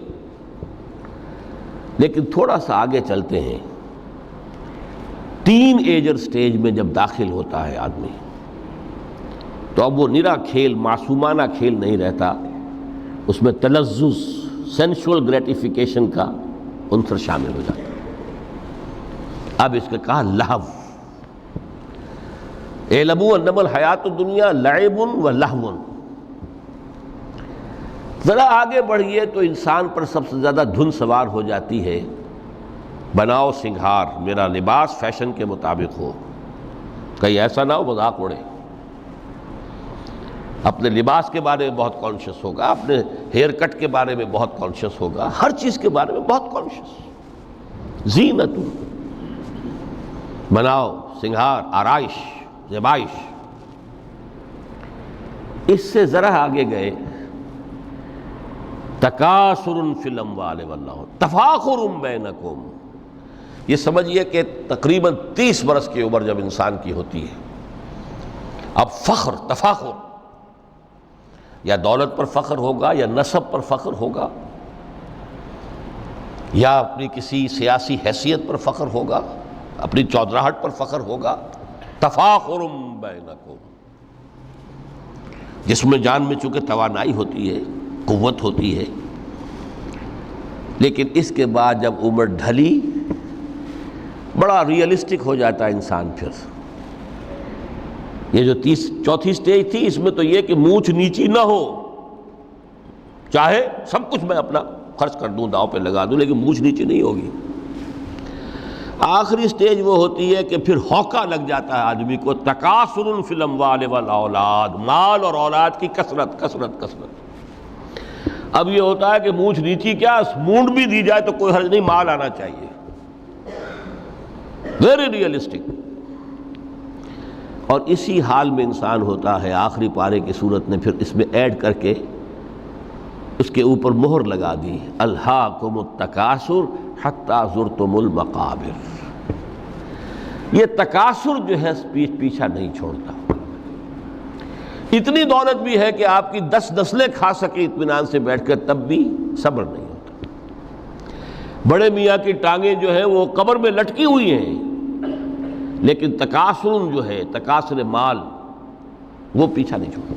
لیکن تھوڑا سا آگے چلتے ہیں، ٹین ایجر سٹیج میں جب داخل ہوتا ہے آدمی، تو اب وہ نرا کھیل، معصومانہ کھیل نہیں رہتا، اس میں تلذذ، سینشول گریٹیفیکیشن کا عنصر شامل ہو جاتا ہے۔ اب اس کا کہا لہو، اعلموا انما الحیات الدنیا لعب و لہو۔ ذرا آگے بڑھیے تو انسان پر سب سے زیادہ دھن سوار ہو جاتی ہے، بناؤ سنگھار، میرا لباس فیشن کے مطابق ہو، کہیں ایسا نہ ہو مذاق اڑے۔ اپنے لباس کے بارے میں بہت کانشیس ہوگا، اپنے ہیئر کٹ کے بارے میں بہت کانشیس ہوگا، ہر چیز کے بارے میں بہت کانشیس۔ زینت، بناؤ سنگھار، آرائش، زیبائش۔ اس سے ذرا آگے گئے، تکاثر فی الاموال والاولاد، تفاخر بینکم۔ یہ سمجھیے کہ تقریباً 30 برس کی عمر جب انسان کی ہوتی ہے، اب فخر، تفاخر، یا دولت پر فخر ہوگا، یا نسب پر فخر ہوگا، یا اپنی کسی سیاسی حیثیت پر فخر ہوگا، اپنی چودراہٹ پر فخر ہوگا۔ تفاخر بینکم، جسم میں جان میں چونکہ توانائی ہوتی ہے، قوت ہوتی ہے، لیکن اس کے بعد جب عمر ڈھلی، بڑا ریئلسٹک ہو جاتا ہے انسان۔ پھر یہ جو 4تھی سٹیج تھی، اس میں تو یہ کہ مونچھ نیچی نہ ہو، چاہے سب کچھ میں اپنا خرچ کر دوں، داؤ پہ لگا دوں، لیکن مونچھ نیچی نہیں ہوگی۔ آخری سٹیج وہ ہوتی ہے کہ پھر ہوکا لگ جاتا ہے آدمی کو، تکاثر فی الاموال والاولاد، مال اور اولاد کی کثرت کثرت کثرت۔ اب یہ ہوتا ہے کہ مونچھ نیچی کیا، مونڈ بھی دی جائے تو کوئی حرج نہیں، مال آنا چاہیے، ویری ریئلسٹک۔ اور اسی حال میں انسان ہوتا ہے، آخری پارے کی صورت نے پھر اس میں ایڈ کر کے اس کے اوپر مہر لگا دی، الہاکم التکاثر حتی زرتم المقابر۔ یہ تکاثر جو ہے پیچھا نہیں چھوڑتا۔ اتنی دولت بھی ہے کہ آپ کی 10 نسلیں کھا سکے اطمینان سے بیٹھ کر، تب بھی صبر نہیں ہوتا۔ بڑے میاں کی ٹانگیں جو ہیں وہ قبر میں لٹکی ہوئی ہیں، لیکن تکاثر جو ہے، تکاثر مال، وہ پیچھا نہیں چھوڑتا۔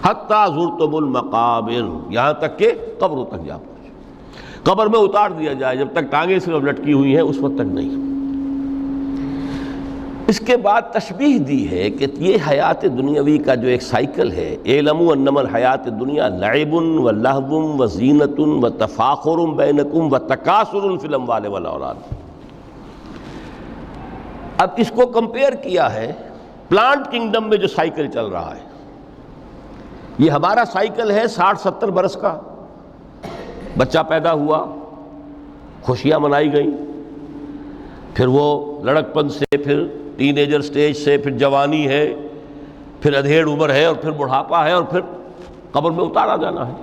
حتی زرتم المقابر، یہاں تک کہ قبروں تک جا پہنچے، قبر میں اتار دیا جائے، جب تک ٹانگیں صرف لٹکی ہوئی ہیں اس وقت تک نہیں۔ اس کے بعد تشبیہ دی ہے کہ یہ حیات دنیاوی کا جو ایک سائیکل ہے، اعلموا انما الحیات الدنیا لعب و لہو و زینت و تفاخر بینکم و تکاثر فی الاموال والاولاد۔ اب اس کو کمپیئر کیا ہے پلانٹ کنگڈم میں جو سائیکل چل رہا ہے۔ یہ ہمارا سائیکل ہے 60-70 برس کا، بچہ پیدا ہوا، خوشیاں منائی گئیں، پھر وہ لڑکپن سے، پھر ٹین ایجر سٹیج سے، پھر جوانی ہے، پھر ادھیڑ عمر ہے، اور پھر بڑھاپا ہے، اور پھر قبر میں اتارا جانا ہے۔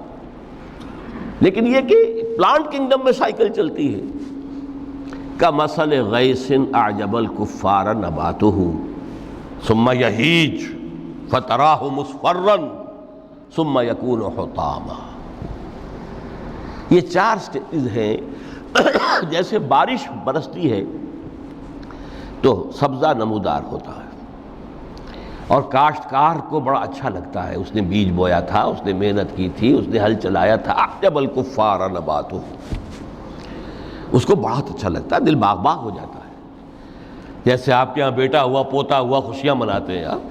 لیکن یہ کہ پلانٹ کنگڈم میں سائیکل چلتی ہے، کمثل غیث اعجب الکفار نباتہ ثم یہیج فتراہ مصفرا ثم یکون حطاما۔ یہ 4 سٹیج ہیں۔ جیسے بارش برستی ہے تو سبزہ نمودار ہوتا ہے، اور کاشتکار کو بڑا اچھا لگتا ہے، اس نے بیج بویا تھا، اس نے محنت کی تھی، اس نے ہل چلایا تھا، اعجب الکفار نباتہ، اس کو بہت اچھا لگتا ہے، دل باغ باغ ہو جاتا ہے۔ جیسے آپ کے یہاں بیٹا ہوا پوتا ہوا خوشیاں مناتے ہیں آپ.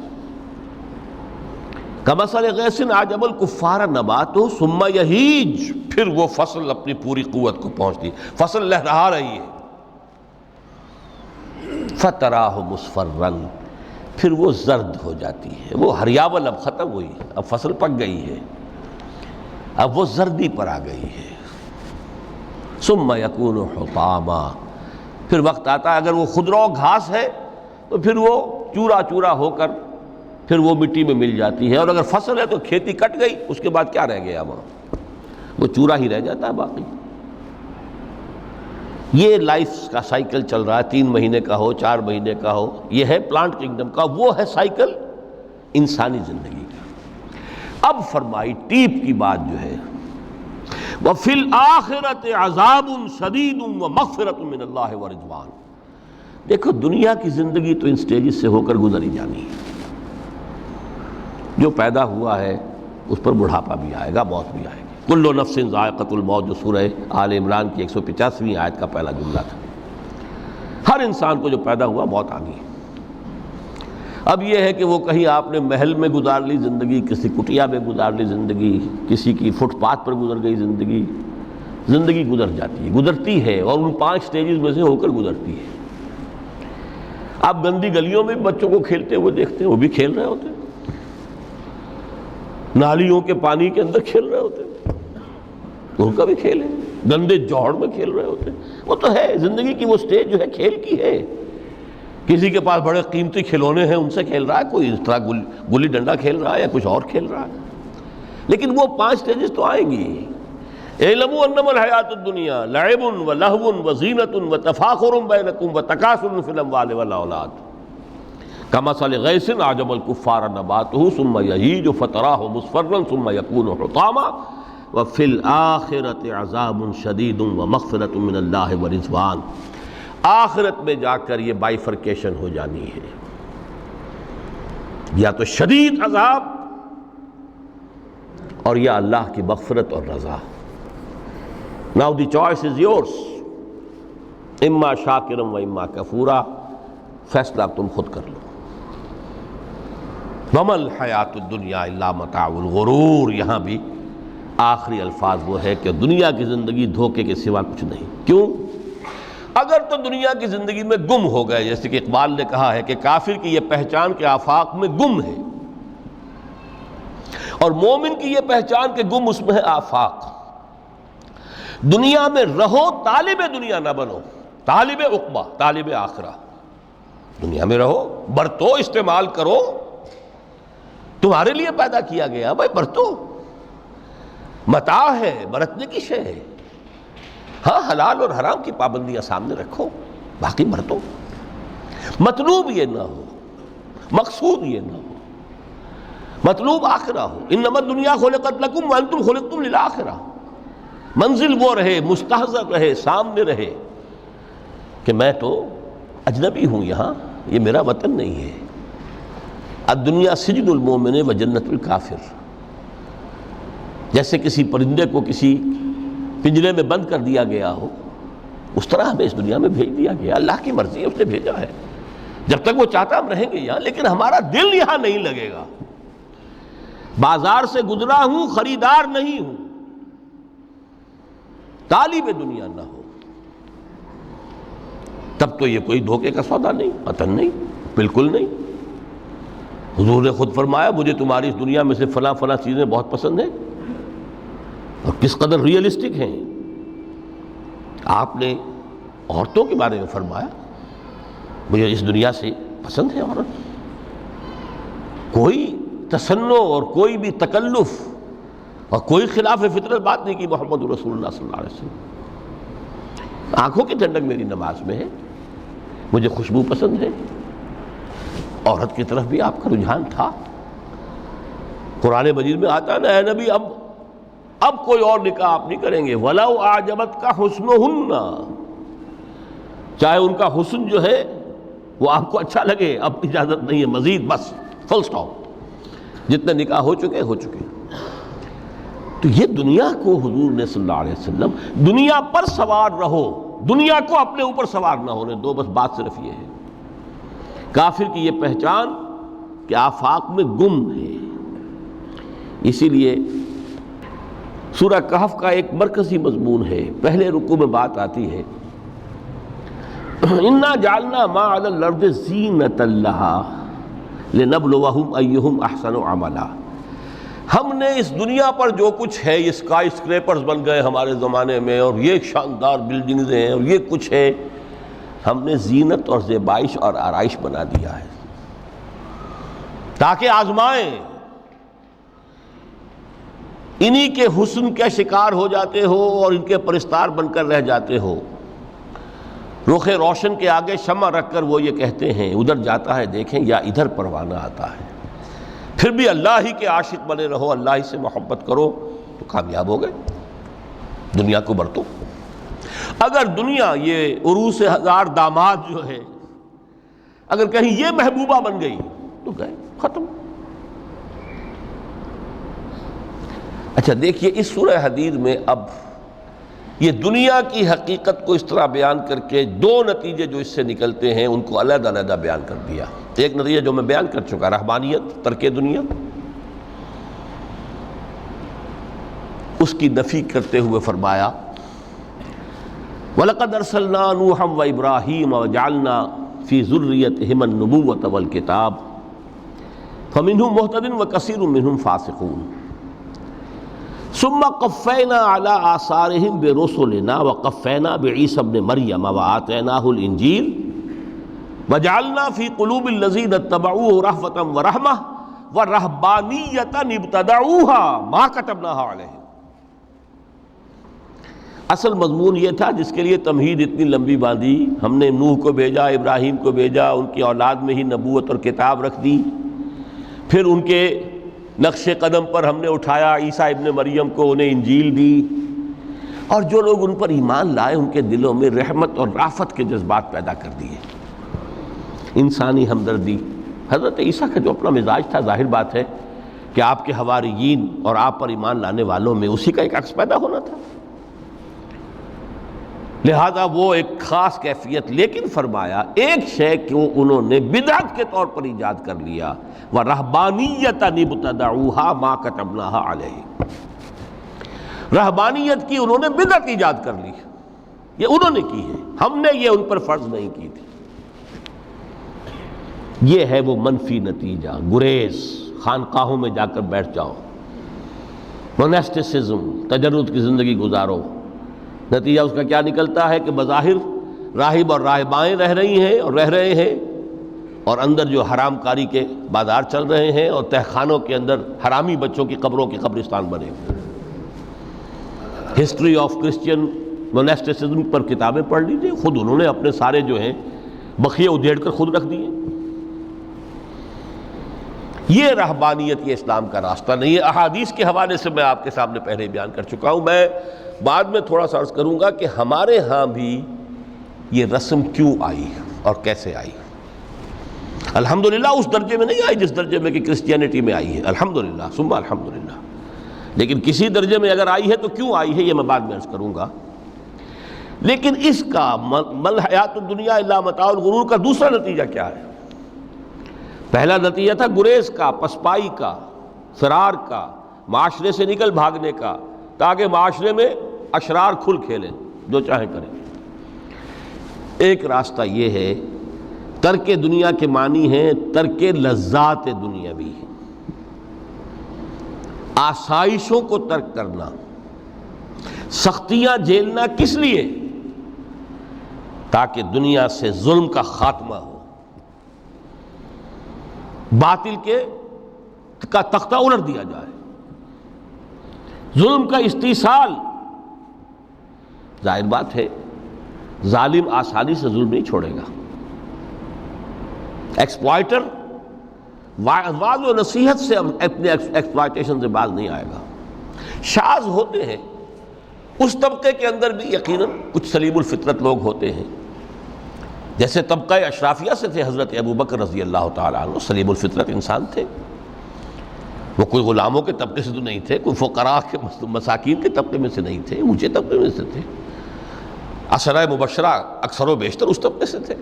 کمثل غیث اعجب الکفار نباتہ ثم یہیج، پھر وہ فصل اپنی پوری قوت کو پہنچتی، فصل لہرا رہی ہے. فتراہ مصفرا، پھر وہ زرد ہو جاتی ہے. وہ ہریاول اب ختم ہوئی، اب فصل پک گئی ہے، اب وہ زردی پر آ گئی ہے. ثم یکون حطاما، پھر وقت آتا ہے اگر وہ خضرو گھاس ہے تو پھر وہ چورا چورا ہو کر پھر وہ مٹی میں مل جاتی ہے، اور اگر فصل ہے تو کھیتی کٹ گئی، اس کے بعد کیا رہ گیا وہاں؟ وہ چورا ہی رہ جاتا ہے باقی. یہ لائف کا سائیکل چل رہا ہے، 3 مہینے کا ہو 4 مہینے کا ہو، یہ ہے پلانٹ کنگڈم کا، وہ ہے سائیکل انسانی زندگی کا. اب فرمائی ٹیپ کی بات جو ہے، وَفِي الْآخِرَةِ عَذَابٌ شَدِيدٌ وَمَغْفِرَةٌ مِّنَ اللَّهِ وَرِضْوَانٌ. دیکھو دنیا کی زندگی تو ان سٹیجز سے ہو کر گزر ہی جانی ہے. جو پیدا ہوا ہے اس پر بڑھاپا بھی آئے گا، موت بھی آئے گی. کل نفس ذائقۃ الموت، جو سورہ آل عمران کی 185ویں آیت کا پہلا جملہ تھا. ہر انسان کو جو پیدا ہوا موت آ گئی. اب یہ ہے کہ وہ کہیں آپ نے محل میں گزار لی زندگی، کسی کٹیا میں گزار لی زندگی، کسی کی فٹ پاتھ پر گزر گئی زندگی. زندگی گزر جاتی ہے، گزرتی ہے، اور ان 5 سٹیجز میں سے ہو کر گزرتی ہے. آپ گندی گلیوں میں بچوں کو کھیلتے ہوئے دیکھتے ہیں، وہ بھی کھیل رہے ہوتے ہیں. نالیوں کے پانی کے اندر کھیل رہے ہوتے ہیں، ان کا بھی کھیل ہے. گندے جوہڑ میں کھیل رہے ہوتے ہیں. وہ تو ہے زندگی کی وہ سٹیج جو ہے کھیل کی ہے. کسی کے پاس بڑے قیمتی کھلونے ہیں، ان سے کھیل رہا ہے، کوئی اس طرح گلی ڈنڈا کھیل رہا ہے یا کچھ اور کھیل رہا ہے. لیکن وہ 5 سٹیجز تو آئیں گی. اعلموا انما الحیات الدنیا لعب ولہو وزینۃ وتفاخر بینکم وتکاثر فی الاموال والاولاد کمثل غیث اعجب الکفار نباتہ ثم یہیج فتراہ مصفرا ثم یکون حطاما وفی الآخرۃ عذاب شدید ومغفرۃ من اللہ ورضوان. آخرت میں جا کر یہ بائیفرکیشن ہو جانی ہے، یا تو شدید عذاب اور یا اللہ کی مغفرت اور رضا. Now the choice is yours، اما شاکرا و اما کفورا، فیصلہ تم خود کر لو. وما الحیات الدنیا الا متاع الغرور، یہاں بھی آخری الفاظ وہ ہے کہ دنیا کی زندگی دھوکے کے سوا کچھ نہیں. کیوں؟ اگر تو دنیا کی زندگی میں گم ہو گئے، جیسے کہ اقبال نے کہا ہے کہ کافر کی یہ پہچان کے آفاق میں گم ہے، اور مومن کی یہ پہچان کہ گم اس میں ہے آفاق. دنیا میں رہو، طالب دنیا نہ بنو، طالب عقبہ، طالب آخرہ. دنیا میں رہو، برتو، استعمال کرو، تمہارے لیے پیدا کیا گیا بھائی، برتو. متاع ہے، برتنے کی شے ہے. ہاں حلال اور حرام کی پابندیاں سامنے رکھو، باقی برتو. مطلوب یہ نہ ہو، مقصود یہ نہ ہو، مطلوب آخرہ ہو. انما الدنیا خلقت لکم وانتم خلقتم للآخرہ. منزل وہ رہے، مستحضر رہے، سامنے رہے کہ میں تو اجنبی ہوں، یہاں یہ میرا وطن نہیں ہے. الدنیا سجن المومن و جنت الکافر. جیسے کسی پرندے کو کسی پنجرے میں بند کر دیا گیا ہو، اس طرح ہمیں اس دنیا میں بھیج دیا گیا. اللہ کی مرضی ہے، اس نے بھیجا ہے. جب تک وہ چاہتا ہم رہیں گے یہاں، لیکن ہمارا دل یہاں نہیں لگے گا. بازار سے گزرا ہوں، خریدار نہیں ہوں. طالب دنیا نہ ہو تب تو یہ کوئی دھوکے کا سودا نہیں، قطعاً نہیں، بالکل نہیں. حضور نے خود فرمایا مجھے تمہاری اس دنیا میں سے فلاں فلاں چیزیں بہت پسند ہیں، اور کس قدر ریئلسٹک ہیں. آپ نے عورتوں کے بارے میں فرمایا مجھے اس دنیا سے پسند ہے عورت. کوئی تصنع اور کوئی بھی تکلف اور کوئی خلاف فطرت بات نہیں کی محمد رسول اللہ صلی اللہ علیہ وسلم. آنکھوں کی ٹھنڈک میری نماز میں ہے، مجھے خوشبو پسند ہے. عورت کی طرف بھی آپ کا رجحان تھا. قرآن مجید میں آتا ہے نا، اے نبی اب کوئی اور نکاح آپ نہیں کریں گے. وَلَوْ أَعْجَبَتْكَ حُسْنُهُنَّ، چاہے ان کا حسن جو ہے وہ آپ کو اچھا لگے، اب اجازت نہیں ہے مزید، بس فل سٹاپ. جتنے نکاح ہو چکے ہو چکے. تو یہ دنیا کو حضور نے صلی اللہ علیہ وسلم دنیا پر سوار رہو، دنیا کو اپنے اوپر سوار نہ ہونے دو. بس بات صرف یہ ہے. کافر کی یہ پہچان کہ آفاق میں گم ہے۔ اسی لیے سورہ کہف کا ایک مرکزی مضمون ہے، پہلے رکوع میں بات آتی ہے اِنَّا جَعَلْنَا مَا عَلَى الْأَرْضِ زِینَةً لَهَا لِنَبْلُوَهُمْ أَيُّهُمْ أَحْسَنُ عَمَلًا۔ ہم نے اس دنیا پر جو کچھ ہے، یہ اسکائی اسکریپرز بن گئے ہمارے زمانے میں، اور یہ شاندار بلڈنگز ہیں، اور یہ کچھ ہے، ہم نے زینت اور زیبائش اور آرائش بنا دیا ہے تاکہ آزمائیں۔ انہی کے حسن کے شکار ہو جاتے ہو اور ان کے پرستار بن کر رہ جاتے ہو۔ رخ روشن کے آگے شمع رکھ کر وہ یہ کہتے ہیں ادھر جاتا ہے دیکھیں یا ادھر پروانہ آتا ہے، پھر بھی اللہ ہی کے عاشق بنے رہو، اللہ ہی سے محبت کرو تو کامیاب ہو گئے، دنیا کو برتو۔ اگر دنیا یہ عروس ہزار داماد جو ہے، اگر کہیں یہ محبوبہ بن گئی تو گئے، ختم۔ اچھا دیکھیے اس سورہ حدید میں اب یہ دنیا کی حقیقت کو اس طرح بیان کر کے دو نتیجے جو اس سے نکلتے ہیں ان کو علیحدہ علیحدہ بیان کر دیا۔ ایک نتیجہ جو میں بیان کر چکا، رہبانیت، ترک دنیا، اس کی نفی کرتے ہوئے فرمایا وَلَقَدْ أَرْسَلْنَا نُوحًا وَإِبْرَاهِيمَ وَجَعَلْنَا فِي ذُرِّيَّتِهِمَا النُّبُوَّةَ وَالْكِتَابَ فَمِنْهُمْ مُهْتَدٍ وَكَثِيرٌ مِّنْهُمْ فَاسِقُونَ ثم قفينا على آثارهم برسلنا وقفينا بعيسى ابن مريم وآتيناه الإنجيل وجعلنا في قلوب الذين اتبعوه رأفة ورحمة ورهبانية ابتدعوها ما كتبناها عليهم۔ اصل مضمون یہ تھا جس کے لیے تمہید اتنی لمبی باندھی، ہم نے نوح کو بھیجا، ابراہیم کو بھیجا، ان کی اولاد میں ہی نبوت اور کتاب رکھ دی، پھر ان کے نقش قدم پر ہم نے اٹھایا عیسیٰ ابن مریم کو، انہیں انجیل دی، اور جو لوگ ان پر ایمان لائے ان کے دلوں میں رحمت اور رافت کے جذبات پیدا کر دیے، انسانی ہمدردی۔ حضرت عیسیٰ کا جو اپنا مزاج تھا، ظاہر بات ہے کہ آپ کے حواریین اور آپ پر ایمان لانے والوں میں اسی کا ایک عکس پیدا ہونا تھا، لہذا وہ ایک خاص کیفیت، لیکن فرمایا ایک شے کو انہوں نے بدعت کے طور پر ایجاد کر لیا، وَرَهْبَانِيَّةً ابْتَدَعُوهَا مَا كَتَبْنَاهَا عَلَيْهِمْ۔ رہبانیت کی انہوں نے بدعت ایجاد کر لی، یہ انہوں نے کی ہے، ہم نے یہ ان پر فرض نہیں کی تھی۔ یہ ہے وہ منفی نتیجہ، گریز، خانقاہوں میں جا کر بیٹھ جاؤ، موناسٹسزم، تجرد کی زندگی گزارو۔ نتیجہ اس کا کیا نکلتا ہے کہ بظاہر راہب اور راہبائیں رہ رہی ہیں اور رہ رہے ہیں، اور اندر جو حرام کاری کے بازار چل رہے ہیں، اور تہخانوں کے اندر حرامی بچوں کی قبروں کے قبرستان بنے ہوئے۔ ہسٹری آف کرسچین موناسٹسزم پر کتابیں پڑھ لیجیے، خود انہوں نے اپنے سارے جو ہیں بخیے ادھیڑ کر خود رکھ دیے۔ یہ رہبانیت، یہ اسلام کا راستہ نہیں ہے۔ احادیث کے حوالے سے میں آپ کے سامنے پہلے بیان کر چکا ہوں، میں بعد میں تھوڑا سا عرض کروں گا کہ ہمارے ہاں بھی یہ رسم کیوں آئی اور کیسے آئی۔ الحمدللہ اس درجے میں نہیں آئی جس درجے میں کہ کرسچینٹی میں آئی ہے، الحمدللہ ثم الحمدللہ، لیکن کسی درجے میں اگر آئی ہے تو کیوں آئی ہے یہ میں بعد میں عرض کروں گا۔ لیکن اس کا مل حیات الدنیا الا متاع الغرور کا دوسرا نتیجہ کیا ہے؟ پہلا نتیجہ تھا گریز کا، پسپائی کا، فرار کا، معاشرے سے نکل بھاگنے کا، تاکہ معاشرے میں اشرار کھل کھیلیں، جو چاہیں کریں۔ ایک راستہ یہ ہے، ترک دنیا کے معنی ہیں ترک لذات دنیاوی، آسائشوں کو ترک کرنا، سختیاں جھیلنا، کس لیے؟ تاکہ دنیا سے ظلم کا خاتمہ ہو، باطل کا تختہ الٹ دیا جائے، ظلم کا استیصال۔ ظاہر بات ہے ظالم آسانی سے ظلم نہیں چھوڑے گا، ایکسپلائٹر واعظ و نصیحت سے اپنے ایکسپلائٹیشن سے باز نہیں آئے گا۔ شاذ ہوتے ہیں اس طبقے کے اندر بھی یقیناً کچھ سلیم الفطرت لوگ ہوتے ہیں، جیسے طبقہ اشرافیہ سے تھے حضرت ابو بکر رضی اللہ تعالیٰ عنہ، سلیم الفطرت انسان تھے، وہ کوئی غلاموں کے طبقے سے تو نہیں تھے، کوئی فقراء کے مساکین کے طبقے میں سے نہیں تھے، اونچے طبقے میں سے تھے، عشرہ مبشرہ اکثر و بیشتر اس طبقے سے تھے۔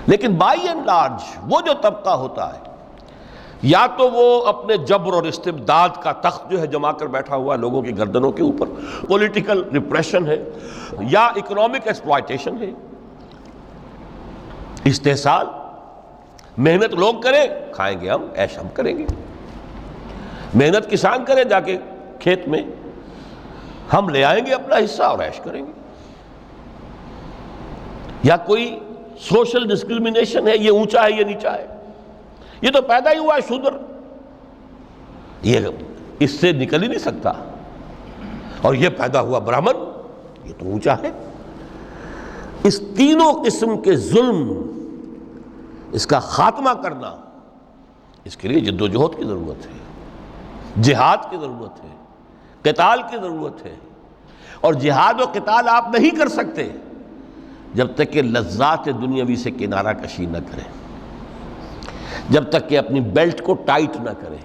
لیکن بائی اینڈ لارج وہ جو طبقہ ہوتا ہے یا تو وہ اپنے جبر اور استبداد کا تخت جو ہے جما کر بیٹھا ہوا ہے لوگوں کی گردنوں کے اوپر، پولیٹیکل ریپریشن ہے، یا اکنامک ایکسپلائٹیشن ہے، استحصال، محنت لوگ کریں کھائیں گے ہم، عیش ہم کریں گے، محنت کسان کریں جا کے کھیت میں، ہم لے آئیں گے اپنا حصہ اور عیش کریں گے، یا کوئی سوشل ڈسکریمنیشن ہے، یہ اونچا ہے یہ نیچا ہے، یہ تو پیدا ہی ہوا ہے شودر، یہ اس سے نکل ہی نہیں سکتا، اور یہ پیدا ہوا برہمن، یہ تو اونچا ہے۔ اس تینوں قسم کے ظلم، اس کا خاتمہ کرنا، اس کے لیے جد و جہد کی ضرورت ہے، جہاد کی ضرورت ہے، قتال کی ضرورت ہے، اور جہاد و قتال آپ نہیں کر سکتے جب تک کہ لذات دنیاوی سے کنارہ کشی نہ کریں، جب تک کہ اپنی بیلٹ کو ٹائٹ نہ کریں،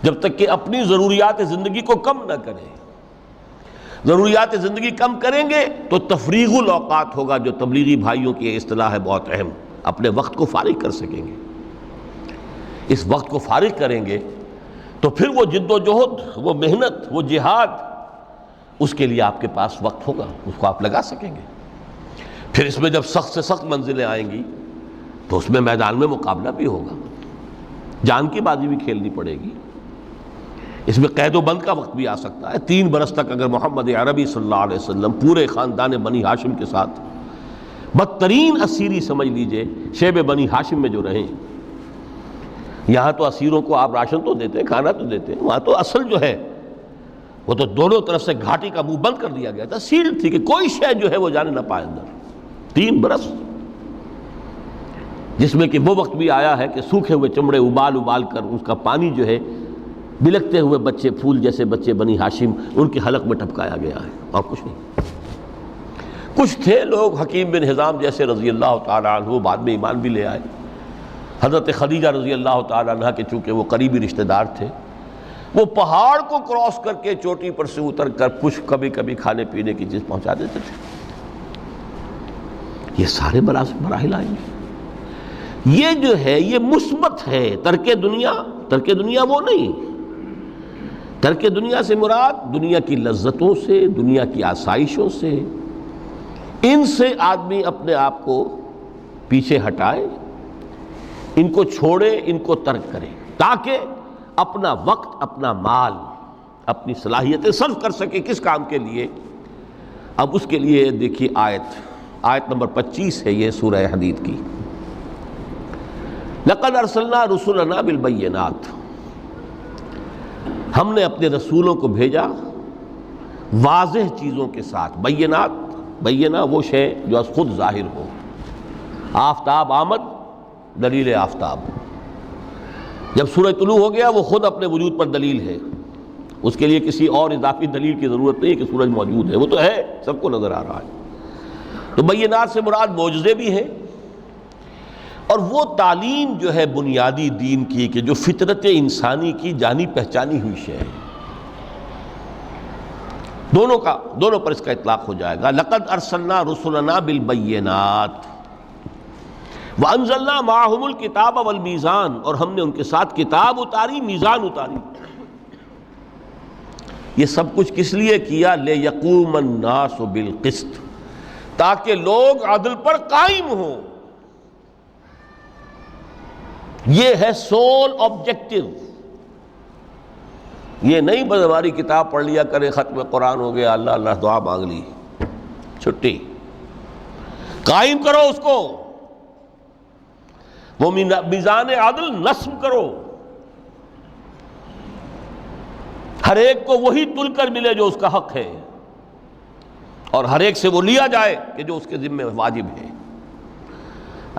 جب تک کہ اپنی ضروریات زندگی کو کم نہ کریں۔ ضروریات زندگی کم کریں گے تو تفریغ الاوقات ہوگا، جو تبلیغی بھائیوں کی اصطلاح ہے بہت اہم، اپنے وقت کو فارغ کر سکیں گے۔ اس وقت کو فارغ کریں گے تو پھر وہ جد و جہد، وہ محنت، وہ جہاد، اس کے لیے آپ کے پاس وقت ہوگا، اس کو آپ لگا سکیں گے۔ پھر اس میں جب سخت سے سخت منزلیں آئیں گی تو اس میں میدان میں مقابلہ بھی ہوگا، جان کی بازی بھی کھیلنی پڑے گی، اس میں قید و بند کا وقت بھی آ سکتا ہے۔ 3 برس تک اگر محمد عربی صلی اللہ علیہ وسلم پورے خاندان بنی ہاشم کے ساتھ بدترین اسیری سمجھ لیجئے شیب بنی ہاشم میں جو رہیں، یہاں تو اسیروں کو آپ راشن تو دیتے ہیں، کھانا تو دیتے ہیں، وہاں تو اصل جو ہے وہ تو دونوں طرف سے گھاٹی کا منہ بند کر دیا گیا تھا، سیل تھی کہ کوئی شے جو ہے وہ جانے نہ پائے اندر۔ 3 برس، جس میں کہ وہ وقت بھی آیا ہے کہ سوکھے ہوئے چمڑے ابال ابال کر اس کا پانی جو ہے بلکتے ہوئے بچے، پھول جیسے بچے بنی ہاشم، ان کے حلق میں ٹپکایا گیا ہے، اور کچھ نہیں۔ کچھ تھے لوگ، حکیم بن حزام جیسے رضی اللہ تعالیٰ عنہ، بعد میں ایمان بھی لے آئے۔ حضرت خدیجہ رضی اللہ تعالیٰ عنہ کے چونکہ وہ قریبی رشتہ دار تھے، وہ پہاڑ کو کراس کر کے چوٹی پر سے اتر کر کچھ کبھی کبھی کھانے پینے کی چیز پہنچا دیتے تھے۔ یہ سارے مراحل آئیں گے۔ یہ جو ہے یہ مثبت ہے، ترک دنیا وہ نہیں۔ ترک دنیا سے مراد دنیا کی لذتوں سے، دنیا کی آسائشوں سے، ان سے آدمی اپنے آپ کو پیچھے ہٹائے، ان کو چھوڑے، ان کو ترک کرے، تاکہ اپنا وقت، اپنا مال، اپنی صلاحیتیں صرف کر سکے۔ کس کام کے لیے؟ اب اس کے لیے دیکھیے آیت نمبر 25 ہے یہ سورہ حدید کی۔ لَقَدْ أَرْسَلْنَا رُسُلَنَا بِالْبَيِّنَاتِ، ہم نے اپنے رسولوں کو بھیجا واضح چیزوں کے ساتھ۔ بینہ وہ شے جو از خود ظاہر ہو۔ آفتاب آمد، دلیل آفتاب، جب سورج طلوع ہو گیا وہ خود اپنے وجود پر دلیل ہے، اس کے لیے کسی اور اضافی دلیل کی ضرورت نہیں کہ سورج موجود ہے، وہ تو ہے، سب کو نظر آ رہا ہے۔ تو بینات سے مراد معجزے بھی ہیں، اور وہ تعلیم جو ہے بنیادی دین کی کہ جو فطرت انسانی کی جانی پہچانی ہوئی شے ہے، دونوں پر اس کا اطلاق ہو جائے گا۔ لقد ارسلنا رسلنا بالبینات وانزلنا معهم الکتاب والمیزان، اور ہم نے ان کے ساتھ کتاب اتاری، میزان اتاری۔ یہ سب کچھ کس لیے کیا؟ لیقوم الناس بالقسط، تاکہ لوگ عدل پر قائم ہوں۔ یہ ہے سول آبجیکٹو۔ یہ نہیں بس ہماری کتاب پڑھ لیا کرے، ختم قرآن ہو گیا، اللہ اللہ دعا مانگ لی، چھٹی۔ قائم کرو اس کو، وہ میزان عدل نصب کرو، ہر ایک کو وہی تل کر ملے جو اس کا حق ہے، اور ہر ایک سے وہ لیا جائے کہ جو اس کے ذمہ واجب ہے۔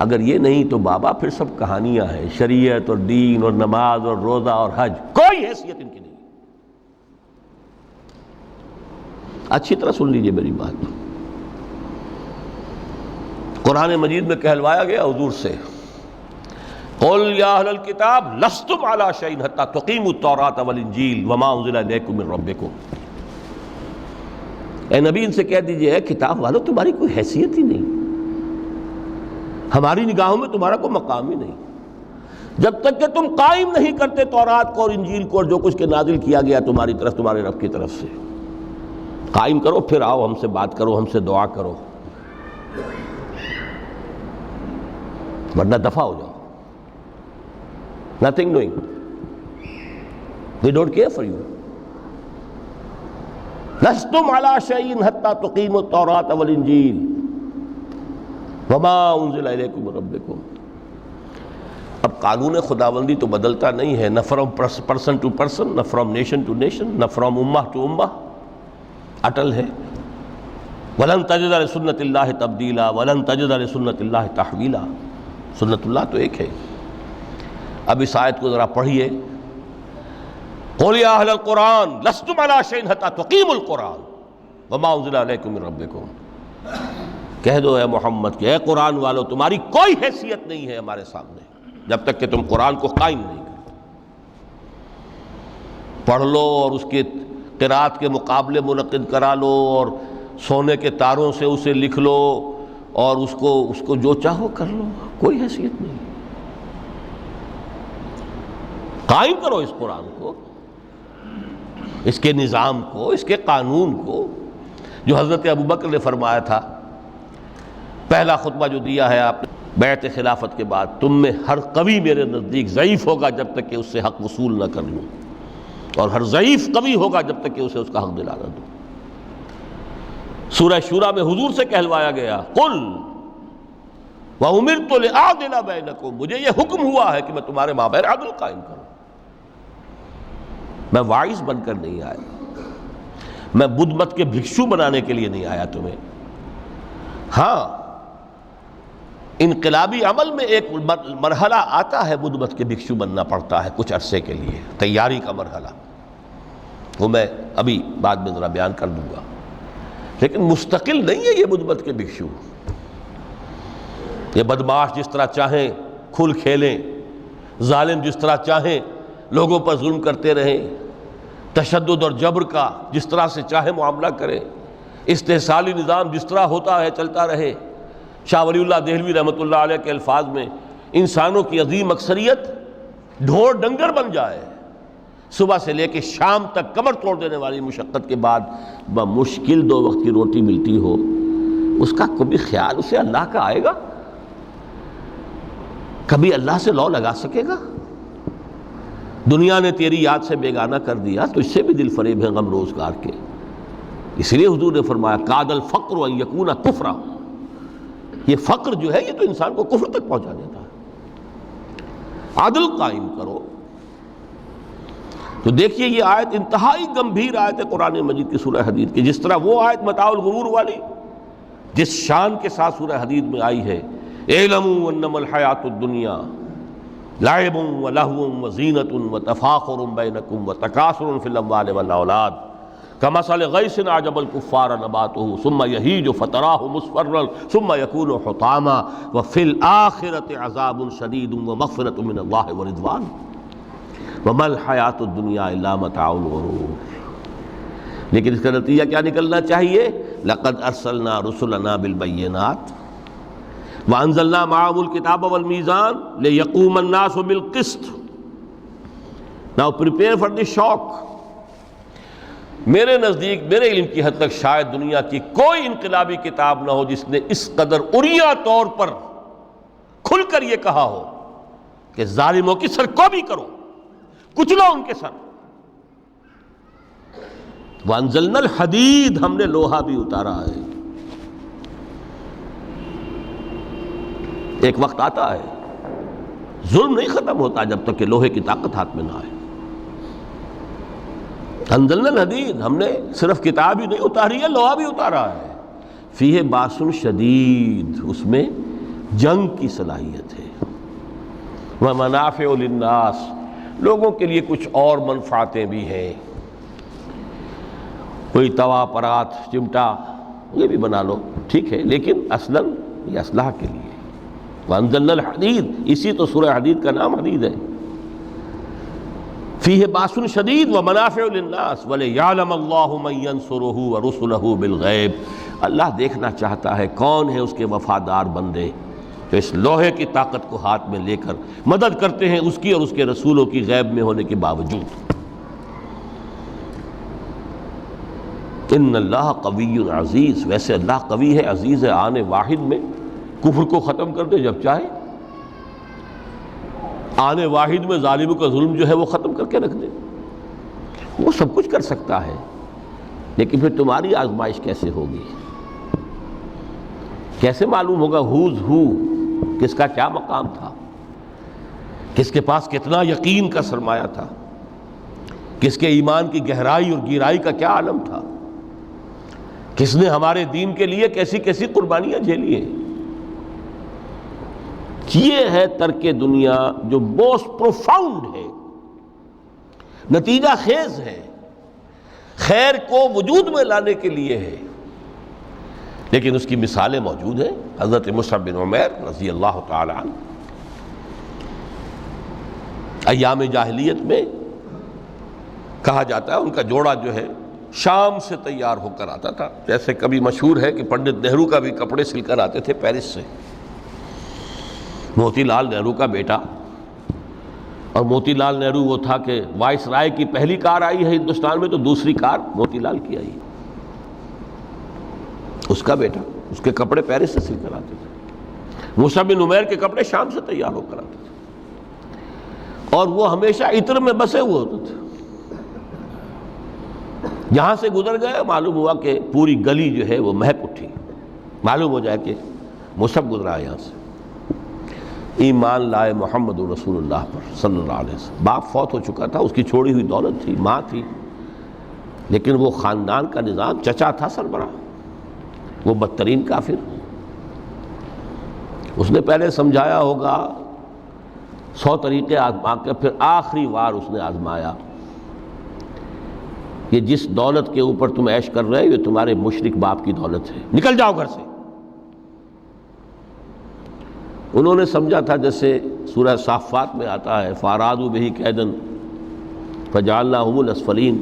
اگر یہ نہیں تو بابا پھر سب کہانیاں ہیں، شریعت اور دین اور نماز اور روزہ اور حج، کوئی حیثیت ان کی نہیں۔ اچھی طرح سن لیجئے میری بات۔ قرآن مجید میں کہلوایا گیا حضور سے، قل یا اہل الکتاب لستم علی شیء حتی تقیموا التوراۃ والانجیل وما انزل الیکم من ربکم۔ اے نبی ان سے کہہ دیجئے، اے کتاب والو تمہاری کوئی حیثیت ہی نہیں، ہماری نگاہوں میں تمہارا کوئی مقام ہی نہیں جب تک کہ تم قائم نہیں کرتے تورات کو اور انجیل کو اور جو کچھ کے نازل کیا گیا تمہاری طرف تمہارے رب کی طرف سے. قائم کرو، پھر آؤ ہم سے بات کرو، ہم سے دعا کرو، ورنہ دفع ہو جاؤ. Nothing doing. They don't care for you. لستم على شيء حتى تقيموا التوراة والإنجيل وما أنزل إليكم من ربكم. اب قانون خداوندی تو بدلتا نہیں ہے، نہ فرام پرسن ٹو پرسن، نہ فرام نیشن ٹو نیشن، نہ فرام امہ ٹو امہ، اٹل ہے. وَلَن تَجِدَ لِسُنَّتِ اللَّهِ تَبْدِيلًا وَلَن تَجِدَ لِسُنَّتِ اللَّهِ تَحْوِيلًا. سنت اللہ تو ایک ہے. اب اس آیت کو ذرا پڑھیے. قُلْ يَا أَهْلَ الْقُرْآنِ لَسْتُمْ عَلَىٰ شَيْءٍ حَتَّىٰ تُقِيمُوا الْقُرْآنَ وَمَا أُنزِلَ إِلَيْكُم مِّن رَّبِّكُمْ. کہہ دو اے محمد کہ اے قرآن والو تمہاری کوئی حیثیت نہیں ہے ہمارے سامنے جب تک کہ تم قرآن کو قائم نہیں کرو. پڑھ لو اور اس کے قرات کے مقابلے منعقد کرا لو اور سونے کے تاروں سے اسے لکھ لو اور اس کو جو چاہو کر لو، کوئی حیثیت نہیں. قائم کرو اس قرآن کو، اس کے نظام کو، اس کے قانون کو، جو حضرت ابوبکر نے فرمایا تھا. پہلا خطبہ جو دیا ہے آپ نے بیعت خلافت کے بعد، تم میں ہر قوی میرے نزدیک ضعیف ہوگا جب تک کہ اس سے حق وصول نہ کر لوں، اور ہر ضعیف قوی ہوگا جب تک کہ اسے اس کا حق دلا نہ دوں. سورہ شورى میں حضور سے کہلوایا گیا قل وَأُمِرْتُ لِأَعْدِلَ بَيْنَكُمْ، مجھے یہ حکم ہوا ہے کہ میں تمہارے مابین عدل قائم کروں. میں واعظ بن کر نہیں آیا، میں بدھ مت کے بھکشو بنانے کے لیے نہیں آیا تمہیں. ہاں انقلابی عمل میں ایک مرحلہ آتا ہے، بدھ مت کے بھکشو بننا پڑتا ہے کچھ عرصے کے لیے، تیاری کا مرحلہ، وہ میں ابھی بعد میں ذرا بیان کر دوں گا. لیکن مستقل نہیں ہے یہ بدھ مت کے بھکشو. یہ بدماش جس طرح چاہیں کھل کھیلیں، ظالم جس طرح چاہیں لوگوں پر ظلم کرتے رہیں، تشدد اور جبر کا جس طرح سے چاہے معاملہ کریں، استحصالی نظام جس طرح ہوتا ہے چلتا رہے. شاہ ولی اللہ دہلوی رحمۃ اللہ علیہ کے الفاظ میں انسانوں کی عظیم اکثریت ڈھور ڈنگر بن جائے، صبح سے لے کے شام تک کمر توڑ دینے والی مشقت کے بعد بمشکل 2 وقت کی روٹی ملتی ہو، اس کا کبھی خیال اسے اللہ کا آئے گا؟ کبھی اللہ سے لو لگا سکے گا؟ دنیا نے تیری یاد سے بیگانہ کر دیا تو اس سے بھی دل فریب ہے غم روزگار کے. اس لیے حضور نے فرمایا کاد الفقر ان یکون کفرا، یہ فقر جو ہے یہ تو انسان کو کفر تک پہنچا دیتا ہے. عدل قائم کرو. تو دیکھیے یہ آیت انتہائی گمبھیر آیت ہے قرآن مجید کی سورہ حدید کی. جس طرح وہ آیت متاع الغرور والی جس شان کے ساتھ سورہ حدید میں آئی ہے، اعلموا انما الحیات الدنیا لعب ولہو وزینۃ وتفاخر بینکم وتکاثر فی الاموال والاولاد کمثل غیث اعجب الکفار نباتہ ثم یہیج فتراہ مصفرا ثم یکون حطاما وفی الآخرۃ عذاب شدید ومغفرۃ من اللہ ورضوان وما الحیات الدنیا الا متاع الغرور. لیکن اس کا نتیجہ کیا نکلنا چاہیے؟ لقد ارسلنا رسلنا بالبینات وانزلنا معهم الکتاب والمیزان لیقوم الناس بالقسط. Now prepare for the shock. میرے نزدیک میرے علم کی حد تک شاید دنیا کی کوئی انقلابی کتاب نہ ہو جس نے اس قدر عریاں طور پر کھل کر یہ کہا ہو کہ ظالموں کی سرکوبی کرو، کچلو ان کے سر. وانزلنا الحدید، ہم نے لوہا بھی اتارا ہے. ایک وقت آتا ہے ظلم نہیں ختم ہوتا جب تک کہ لوہے کی طاقت ہاتھ میں نہ آئے. انزلنا الحدید، ہم نے صرف کتاب ہی نہیں اتاری ہے، لوہا بھی اتارا ہے. فیہ باس شدید، اس میں جنگ کی صلاحیت ہے. ومنافع للناس، لوگوں کے لیے کچھ اور منفعتیں بھی ہیں. کوئی توا پرات چمٹا یہ بھی بنا لو، ٹھیک ہے، لیکن اصلاً یہ اصلاح کے لیے. وانزلنا الحدید، اسی تو سورہ حدید کا نام حدید ہے. فیہ باس شدید ومنافع للناس ولیعلم اللہ من ینصرہ ورسلہ بالغیب. اللہ دیکھنا چاہتا ہے کون ہے اس کے وفادار بندے تو اس لوہے کی طاقت کو ہاتھ میں لے کر مدد کرتے ہیں اس کی اور اس کے رسولوں کی غیب میں ہونے کے باوجود۔ ان اللہ قوی عزیز، ویسے اللہ قوی ہے، عزیز ہے، آنے واحد میں کفر کو ختم کر دے جب چاہے، آنے واحد میں ظالم کا ظلم جو ہے وہ ختم کر کے رکھ دے، وہ سب کچھ کر سکتا ہے۔ لیکن پھر تمہاری آزمائش کیسے ہوگی؟ کیسے معلوم ہوگا ہوز ہو، کس کا کیا مقام تھا، کس کے پاس کتنا یقین کا سرمایہ تھا، کس کے ایمان کی گہرائی اور گہرائی کا کیا عالم تھا، کس نے ہمارے دین کے لیے کیسی کیسی قربانیاں جھیلی ہیں۔ یہ ہے ترک دنیا جو موسٹ پروفاؤنڈ ہے، نتیجہ خیز ہے، خیر کو وجود میں لانے کے لیے ہے، لیکن اس کی مثالیں موجود ہیں۔ حضرت مصعب بن عمیر رضی اللہ تعالی عنہ ایام جاہلیت میں کہا جاتا ہے ان کا جوڑا جو ہے شام سے تیار ہو کر آتا تھا، جیسے کبھی مشہور ہے کہ پنڈت نہرو کا بھی کپڑے سل کر آتے تھے پیرس سے، موتی لال نہرو کا بیٹا، اور موتی لال نہرو وہ تھا کہ وائس رائے کی پہلی کار آئی ہے ہندوستان میں تو دوسری کار موتی لال کی آئی، اس کا بیٹا، اس کے کپڑے پیرس سے سل کر آتے تھے۔ مصعب بن عمیر کے کپڑے شام سے تیار ہو کر آتے تھے، اور وہ ہمیشہ عطر میں بسے ہوئے ہوتے تھے۔ جہاں سے گزر گئے معلوم ہوا کہ پوری گلی جو ہے وہ مہک اٹھی، معلوم ہو جائے کہ مصعب گزرا ہے یہاں سے۔ ایمان لائے محمد رسول اللہ پر صلی اللہ علیہ وسلم، باپ فوت ہو چکا تھا، اس کی چھوڑی ہوئی دولت تھی، ماں تھی، لیکن وہ خاندان کا نظام، چچا تھا سربراہ، وہ بدترین کافر۔ اس نے پہلے سمجھایا ہوگا 100 طریقے آزما کے، پھر آخری بار اس نے آزمایا کہ جس دولت کے اوپر تم عیش کر رہے ہو یہ تمہارے مشرک باپ کی دولت ہے، نکل جاؤ گھر سے۔ انہوں نے سمجھا تھا جیسے سورہ صافات میں آتا ہے فَأَرَادُوا بِهِ كَيْدًا فَجَعَلْنَاهُمُ الْأَسْفَلِينَ،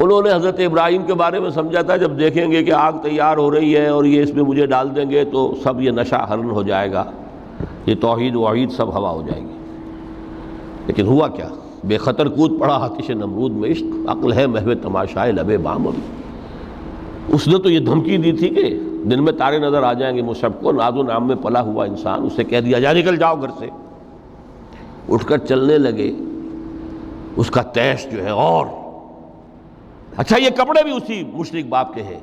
انہوں نے حضرت ابراہیم کے بارے میں سمجھا تھا جب دیکھیں گے کہ آگ تیار ہو رہی ہے اور یہ اس میں مجھے ڈال دیں گے تو سب یہ نشہ حرن ہو جائے گا، یہ توحید وحید سب ہوا ہو جائے گی۔ لیکن ہوا کیا؟ بے خطر کود پڑا آتش نمرود میں عشق، عقل ہے محو تماشائے لب بام۔ اس نے تو یہ دھمکی دی تھی کہ دن میں تارے نظر آ جائیں گے مصعب کو، ناز و نام میں پلا ہوا انسان، اسے کہہ دیا جا نکل جاؤ گھر سے۔ اٹھ کر چلنے لگے، اس کا تیش جو ہے اور اچھا یہ کپڑے بھی اسی مشرک باپ کے ہیں،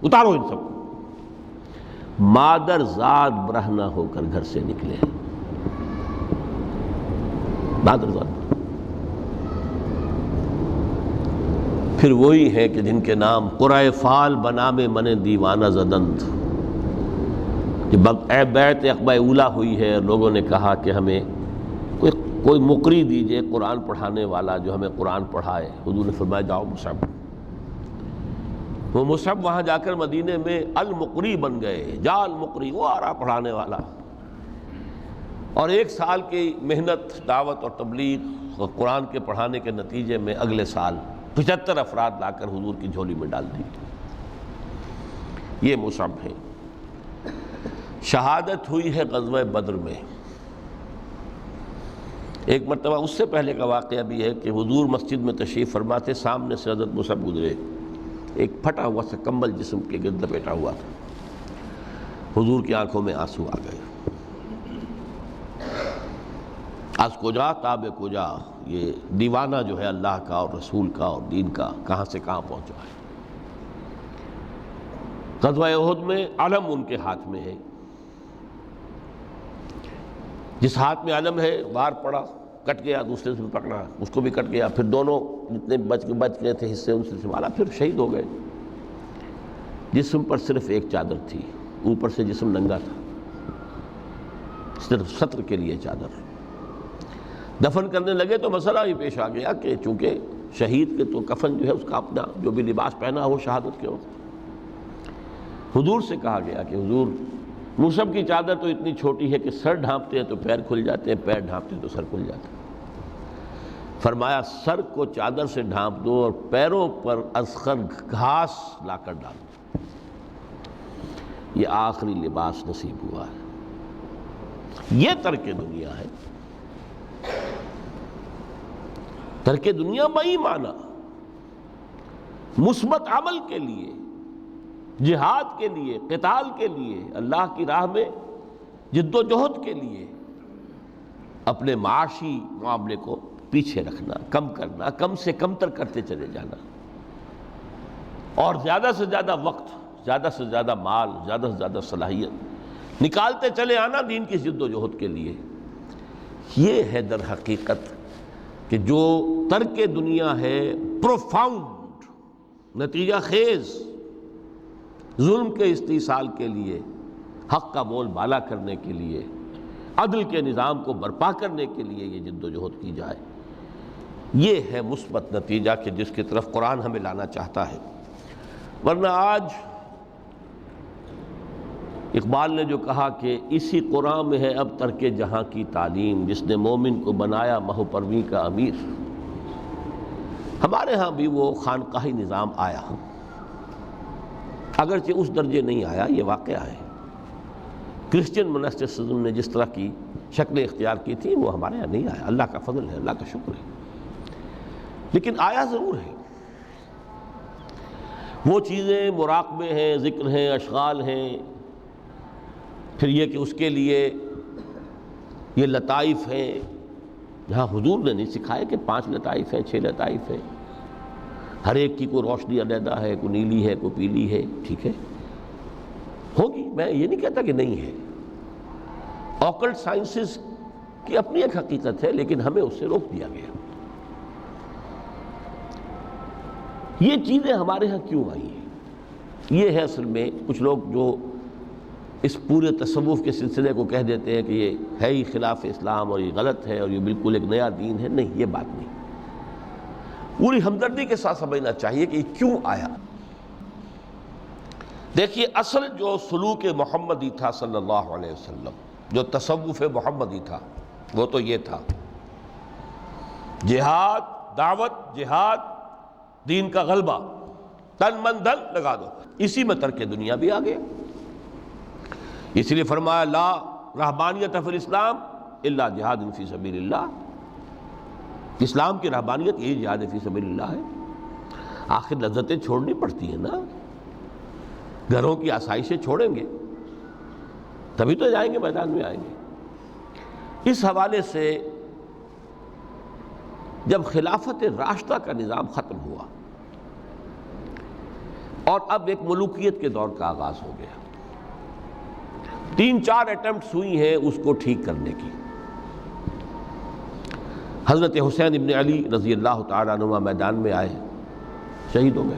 اتارو ان سب کو۔ مادر زاد برہنہ ہو کر گھر سے نکلے، مادر زاد۔ پھر وہی ہے کہ جن کے نام قرائے فال بنام من دیوانہ زدند، جب بیعت عقبہ اولیٰ ہوئی ہے، لوگوں نے کہا کہ ہمیں کوئی مقری دیجئے قرآن پڑھانے والا جو ہمیں قرآن پڑھائے۔ حضور نے فرمایا جاؤ مصعب۔ وہ مصعب وہاں جا کر مدینے میں المقری بن گئے، جا المقری، وہ آ رہا پڑھانے والا۔ اور 1 سال کی محنت، دعوت اور تبلیغ اور قرآن کے پڑھانے کے نتیجے میں اگلے سال 75 افراد لا کر حضور کی جھولی میں ڈال دی۔ یہ مصعب ہے۔ شہادت ہوئی ہے غزوہ بدر میں۔ ایک مرتبہ اس سے پہلے کا واقعہ بھی ہے کہ حضور مسجد میں تشریف فرما تھے، سامنے سے حضرت مصعب گزرے، ایک پھٹا ہوا سا کمبل جسم کے گرد لپیٹا ہوا تھا، حضور کی آنکھوں میں آنسو آ گئے۔ از کجا تاب کجا، یہ دیوانہ جو ہے اللہ کا اور رسول کا اور دین کا کہاں سے کہاں پہنچا ہے۔ غزوہ احد میں علم ان کے ہاتھ میں ہے، جس ہاتھ میں علم ہے وار پڑا، کٹ گیا، دوسرے سے پکڑا، اس کو بھی کٹ گیا، پھر دونوں جتنے بچ گئے تھے حصے ان سے سنبھالا، پھر شہید ہو گئے۔ جسم پر صرف ایک چادر تھی، اوپر سے جسم ننگا تھا، صرف ستر کے لیے چادر۔ دفن کرنے لگے تو مسئلہ ہی پیش آ گیا کہ چونکہ شہید کے تو کفن جو ہے اس کا اپنا جو بھی لباس پہنا ہو شہادت کے وقت، حضور سے کہا گیا کہ حضور مصعب کی چادر تو اتنی چھوٹی ہے کہ سر ڈھانپتے ہیں تو پیر کھل جاتے ہیں، پیر ڈھانپتے ہیں تو سر کھل جاتا ہے۔ فرمایا سر کو چادر سے ڈھانپ دو اور پیروں پر اذخر گھاس لا کر ڈال دو، یہ آخری لباس نصیب ہوا ہے۔ یہ ترک دنیا ہے۔ ترک دنیا بئی معنی مثبت عمل کے لیے، جہاد کے لیے، قتال کے لیے، اللہ کی راہ میں جد و جہد کے لیے اپنے معاشی معاملے کو پیچھے رکھنا، کم کرنا، کم سے کم تر کرتے چلے جانا، اور زیادہ سے زیادہ وقت، زیادہ سے زیادہ مال، زیادہ سے زیادہ صلاحیت نکالتے چلے آنا دین کی جد و جہد کے لیے۔ یہ ہے در حقیقت کہ جو ترک دنیا ہے پروفاؤنڈ، نتیجہ خیز ظلم کے استئصال کے لیے، حق کا بول بالا کرنے کے لیے، عدل کے نظام کو برپا کرنے کے لیے یہ جد و جہد کی جائے، یہ ہے مثبت نتیجہ کہ جس کی طرف قرآن ہمیں لانا چاہتا ہے۔ ورنہ آج اقبال نے جو کہا کہ اسی قرآن میں ہے اب ترک جہاں کی تعلیم، جس نے مومن کو بنایا مہو پرویں کا امیر۔ ہمارے ہاں بھی وہ خانقاہی نظام آیا، اگرچہ اس درجے نہیں آیا، یہ واقعہ ہے۔ کرسچن منسٹسزم نے جس طرح کی شکلیں اختیار کی تھی وہ ہمارے یہاں نہیں آیا، اللہ کا فضل ہے، اللہ کا شکر ہے، لیکن آیا ضرور ہے۔ وہ چیزیں مراقبے ہیں، ذکر ہیں، اشغال ہیں، پھر یہ کہ اس کے لیے یہ لطائف ہیں، جہاں حضور نے نہیں سکھایا کہ 5 لطائف ہیں، 6 لطائف ہیں، ہر ایک کی کوئی روشنی علیحدہ ہے، کوئی نیلی ہے، کوئی پیلی ہے، ٹھیک ہے، ہوگی، میں یہ نہیں کہتا کہ نہیں ہے۔ آکلٹ سائنسز کی اپنی ایک حقیقت ہے، لیکن ہمیں اس سے روک دیا گیا۔ یہ چیزیں ہمارے ہاں کیوں آئی ہیں؟ یہ ہے اصل میں کچھ لوگ جو اس پورے تصوف کے سلسلے کو کہہ دیتے ہیں کہ یہ ہے ہی خلاف اسلام اور یہ غلط ہے اور یہ بالکل ایک نیا دین ہے۔ نہیں، یہ بات نہیں، پوری ہمدردی کے ساتھ سمجھنا چاہیے کہ یہ کیوں آیا۔ دیکھیے، اصل جو سلوک محمدی تھا صلی اللہ علیہ وسلم، جو تصوف محمدی تھا، وہ تو یہ تھا جہاد، دعوت، جہاد، دین کا غلبہ، تن من دھن لگا دو، اسی میں ترک دنیا بھی آ گیا۔ اس لیے فرمایا لا رہبانیت فی الاسلام الا جہاد فی سبیل اللہ، اسلام کی رہبانیت یہی جہاد فی سبیل اللہ ہے۔ آخر لذتیں چھوڑنی پڑتی ہیں نا، گھروں کی آسائشیں چھوڑیں گے تبھی تو جائیں گے، میدان میں آئیں گے۔ اس حوالے سے جب خلافت راشدہ کا نظام ختم ہوا اور اب ایک ملوکیت کے دور کا آغاز ہو گیا، 3-4 اٹیمپٹس ہوئی ہیں اس کو ٹھیک کرنے کی۔ حضرت حسین ابن علی رضی اللہ تعالیٰ عنہ میدان میں آئے، شہید ہو گئے،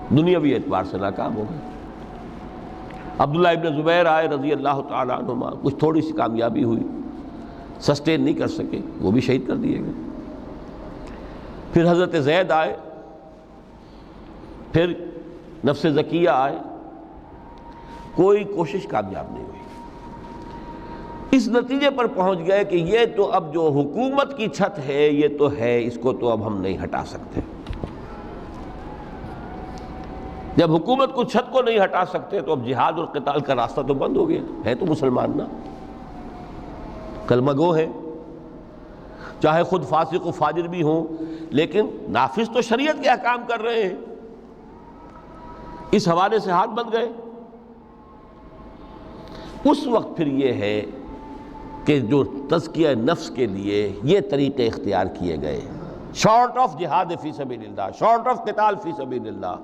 دنیاوی اعتبار سے ناکام ہو گئے۔ عبداللہ ابن زبیر آئے رضی اللہ تعالیٰ عنہ، کچھ تھوڑی سی کامیابی ہوئی، سسٹین نہیں کر سکے، وہ بھی شہید کر دیے گئے۔ پھر حضرت زید آئے، پھر نفس زکیہ آئے، کوئی کوشش کامیاب نہیں ہوئی۔ اس نتیجے پر پہنچ گئے کہ یہ تو اب جو حکومت کی چھت ہے یہ تو ہے، اس کو تو اب ہم نہیں ہٹا سکتے۔ جب حکومت کو چھت کو نہیں ہٹا سکتے تو اب جہاد اور قتال کا راستہ تو بند ہو گیا ہے، تو مسلمان نا کلمہ گو ہے، چاہے خود فاسق و فاجر بھی ہوں، لیکن نافذ تو شریعت کے احکام کر رہے ہیں۔ اس حوالے سے ہاتھ بندھ گئے۔ اس وقت پھر یہ ہے کہ جو تزکیہ نفس کے لیے یہ طریقے اختیار کیے گئے، شارٹ آف جہاد فی سبیل اللہ، شارٹ آف قتال فی سبیل اللہ۔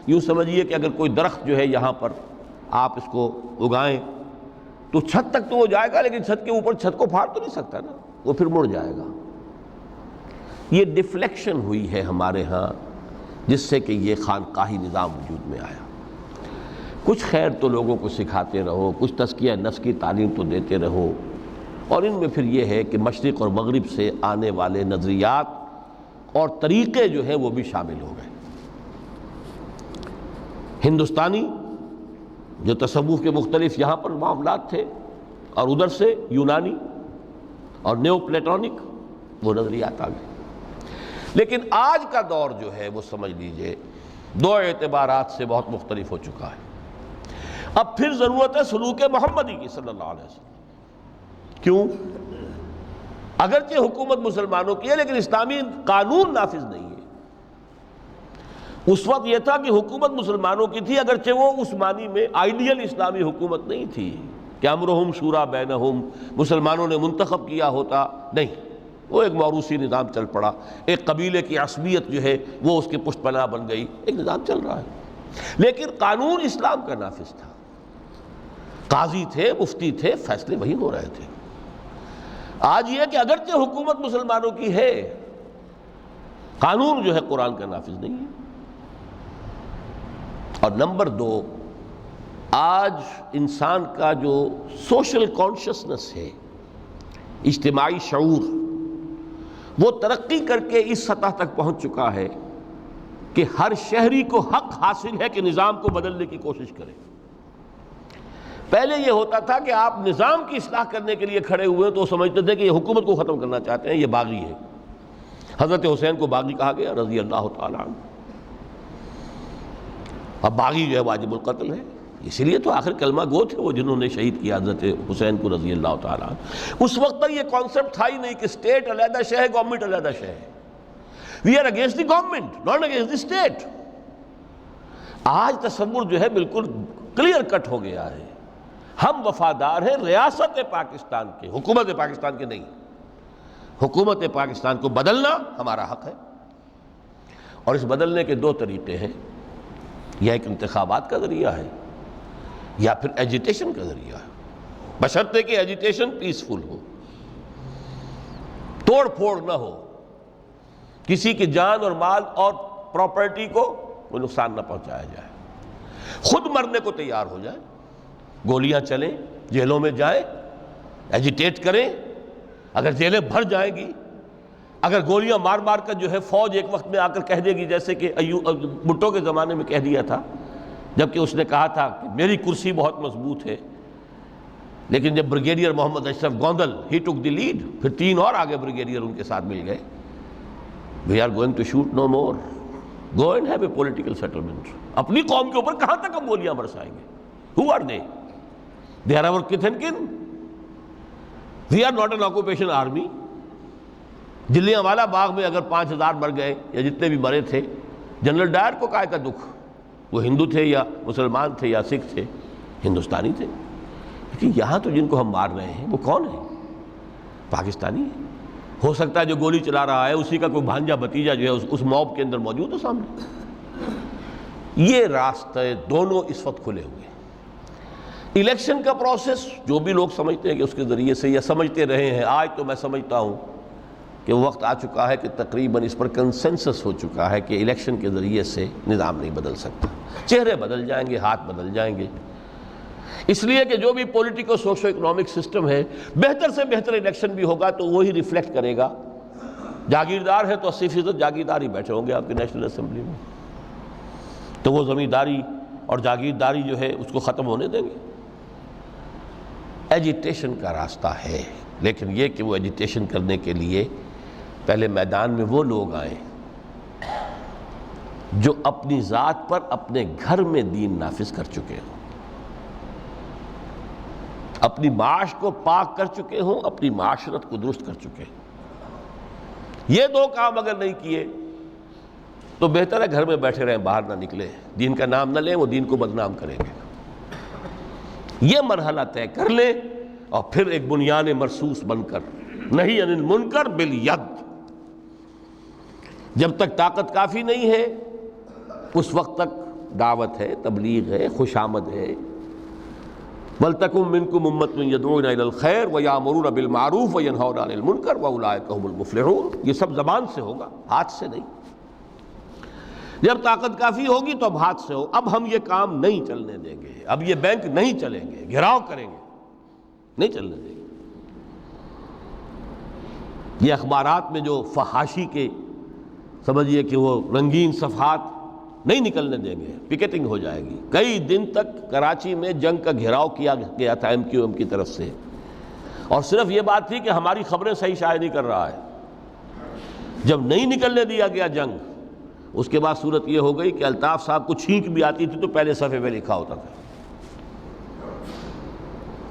یوں سمجھیے کہ اگر کوئی درخت جو ہے یہاں پر آپ اس کو اگائیں تو چھت تک تو وہ جائے گا، لیکن چھت کے اوپر چھت کو پھاڑ تو نہیں سکتا نا، وہ پھر مڑ جائے گا۔ یہ ڈیفلیکشن ہوئی ہے ہمارے ہاں، جس سے کہ یہ خانقاہی نظام وجود میں آیا۔ کچھ خیر تو لوگوں کو سکھاتے رہو، کچھ تزکیہ نفس کی تعلیم تو دیتے رہو، اور ان میں پھر یہ ہے کہ مشرق اور مغرب سے آنے والے نظریات اور طریقے جو ہیں وہ بھی شامل ہو گئے۔ ہندوستانی جو تصوف کے مختلف یہاں پر معاملات تھے، اور ادھر سے یونانی اور نیو پلیٹونک وہ نظریات آ گئے۔ لیکن آج کا دور جو ہے وہ سمجھ لیجئے 2 اعتبارات سے بہت مختلف ہو چکا ہے۔ اب پھر ضرورت ہے سلوک محمدی کی صلی اللہ علیہ وسلم۔ کیوں؟ اگرچہ حکومت مسلمانوں کی ہے لیکن اسلامی قانون نافذ نہیں ہے۔ اس وقت یہ تھا کہ حکومت مسلمانوں کی تھی، اگرچہ وہ اس معنی میں آئیڈیل اسلامی حکومت نہیں تھی کہ امرہم شورا بینہم، مسلمانوں نے منتخب کیا ہوتا، نہیں، وہ ایک موروثی نظام چل پڑا، ایک قبیلے کی عصبیت جو ہے وہ اس کی پشت پناہ بن گئی، ایک نظام چل رہا ہے، لیکن قانون اسلام کا نافذ تھا، قاضی تھے، مفتی تھے، فیصلے وہی ہو رہے تھے۔ آج یہ کہ اگرچہ حکومت مسلمانوں کی ہے، قانون جو ہے قرآن کا نافذ نہیں ہے۔ اور نمبر دو، آج انسان کا جو سوشل کانشسنس ہے، اجتماعی شعور، وہ ترقی کر کے اس سطح تک پہنچ چکا ہے کہ ہر شہری کو حق حاصل ہے کہ نظام کو بدلنے کی کوشش کرے۔ پہلے یہ ہوتا تھا کہ آپ نظام کی اصلاح کرنے کے لیے کھڑے ہوئے تو سمجھتے تھے کہ یہ حکومت کو ختم کرنا چاہتے ہیں، یہ باغی ہے۔ حضرت حسین کو باغی کہا گیا رضی اللہ تعالیٰ عنہ۔ اب باغی جو ہے واجب القتل ہے، اسی لیے تو آخر کلمہ گو تھے وہ جنہوں نے شہید کیا حضرت حسین کو رضی اللہ تعالیٰ عنہ۔ اس وقت تک یہ کانسیپٹ تھا ہی نہیں کہ اسٹیٹ علیحدہ شے ہے، گورنمنٹ علیحدہ شے ہے۔ We are against the government, not against the state. آج تصور جو ہے بالکل کلیئر کٹ ہو گیا ہے، ہم وفادار ہیں ریاست پاکستان کے، حکومت پاکستان کے نہیں۔ حکومت پاکستان کو بدلنا ہمارا حق ہے، اور اس بدلنے کے دو طریقے ہیں، یا ایک انتخابات کا ذریعہ ہے یا پھر ایجیٹیشن کا ذریعہ ہے، بشرطے کہ ایجیٹیشن پیسفل ہو، توڑ پھوڑ نہ ہو، کسی کی جان اور مال اور پراپرٹی کو کوئی نقصان نہ پہنچایا جائے، خود مرنے کو تیار ہو جائے، گولیاں چلیں، جیلوں میں جائیں، ایجیٹیٹ کریں، اگر جیلیں بھر جائیں گی، اگر گولیاں مار مار کر جو ہے فوج ایک وقت میں آ کر کہہ دے گی، جیسے کہ بھٹو کے زمانے میں کہہ دیا تھا، جبکہ اس نے کہا تھا کہ میری کرسی بہت مضبوط ہے، لیکن جب بریگیڈیئر محمد اشرف گوندل ہی ٹک دی لیڈ، پھر 3 اور آگے بریگیڈیئر ان کے ساتھ مل گئے، we are going to shoot no more, go and have a political settlement. اپنی قوم کے اوپر کہاں تک ہم گولیاں برسائیں گے؟ Who are they? They are our kith and kin, we are not an occupation army. Jallianwala Bagh میں اگر 5000 مر گئے یا جتنے بھی مرے تھے، جنرل ڈائر کو کائے کا دکھ؟ وہ ہندو تھے یا مسلمان تھے یا سکھ تھے؟ ہندوستانی تھے۔ لیکن یہاں تو جن کو ہم مار رہے ہیں وہ کون ہیں؟ پاکستانی ہے۔ ہو سکتا ہے جو گولی چلا رہا ہے اسی کا کوئی بھانجا بھتیجا جو ہے اس موب کے اندر موجود ہو سامنے۔ یہ راستے دونوں اس وقت کھلے ہوئے ہیں۔ الیکشن کا پروسیس جو بھی لوگ سمجھتے ہیں کہ اس کے ذریعے سے یا سمجھتے رہے ہیں، آج تو میں سمجھتا ہوں کہ وقت آ چکا ہے کہ تقریباً اس پر کنسنسس ہو چکا ہے کہ الیکشن کے ذریعے سے نظام نہیں بدل سکتا۔ چہرے بدل جائیں گے، ہاتھ بدل جائیں گے، اس لیے کہ جو بھی پولیٹیکو سوشو اکنامک سسٹم ہے، بہتر سے بہتر الیکشن بھی ہوگا تو وہی ریفلیکٹ کرے گا۔ جاگیردار ہے تو 80% جاگیردار ہی بیٹھے ہوں گے آپ کی نیشنل اسمبلی میں، تو وہ زمینداری اور جاگیرداری جو ہے اس کو ختم ہونے دیں گے۔ ایجیٹیشن کا راستہ ہے، لیکن یہ کہ وہ ایجیٹیشن کرنے کے لیے پہلے میدان میں وہ لوگ آئیں جو اپنی ذات پر اپنے گھر میں دین نافذ کر چکے ہوں، اپنی معاش کو پاک کر چکے ہوں، اپنی معاشرت کو درست کر چکے ہوں۔ یہ دو کام اگر نہیں کیے تو بہتر ہے گھر میں بیٹھے رہیں، باہر نہ نکلیں، دین کا نام نہ لیں، وہ دین کو بدنام کریں گے۔ یہ مرحلہ طے کر لیں اور پھر ایک بنیان مرصوص بن کر، نہیں عن المنکر بالید۔ جب تک طاقت کافی نہیں ہے اس وقت تک دعوت ہے، تبلیغ ہے، خوشامد ہے۔ وَلْتَكُن مِّنكُمْ أُمَّةٌ يَدْعُونَ إِلَى الْخَيْرِ وَيَأْمُرُونَ بِالْمَعْرُوفِ وَيَنْهَوْنَ عَنِ الْمُنكَرِ وَأُولَٰئِكَ هُمُ الْمُفْلِحُونَ۔ یہ سب زبان سے ہوگا، ہاتھ سے نہیں۔ جب طاقت کافی ہوگی تو اب ہاتھ سے ہو۔ اب ہم یہ کام نہیں چلنے دیں گے، اب یہ بینک نہیں چلیں گے، گھیراؤ کریں گے، نہیں چلنے دیں گے۔ یہ اخبارات میں جو فحاشی کے سمجھیے کہ وہ رنگین صفحات نہیں نکلنے دیں گے، پکیٹنگ ہو جائے گی۔ کئی دن تک کراچی میں جنگ کا گھیراؤ کیا گیا تھا MQM کی طرف سے، اور صرف یہ بات تھی کہ ہماری خبریں صحیح شائع نہیں کر رہا ہے۔ جب نہیں نکلنے دیا گیا جنگ، اس کے بعد صورت یہ ہو گئی کہ الطاف صاحب کو چھینک بھی آتی تھی تو پہلے صفحے پہ لکھا ہوتا تھا۔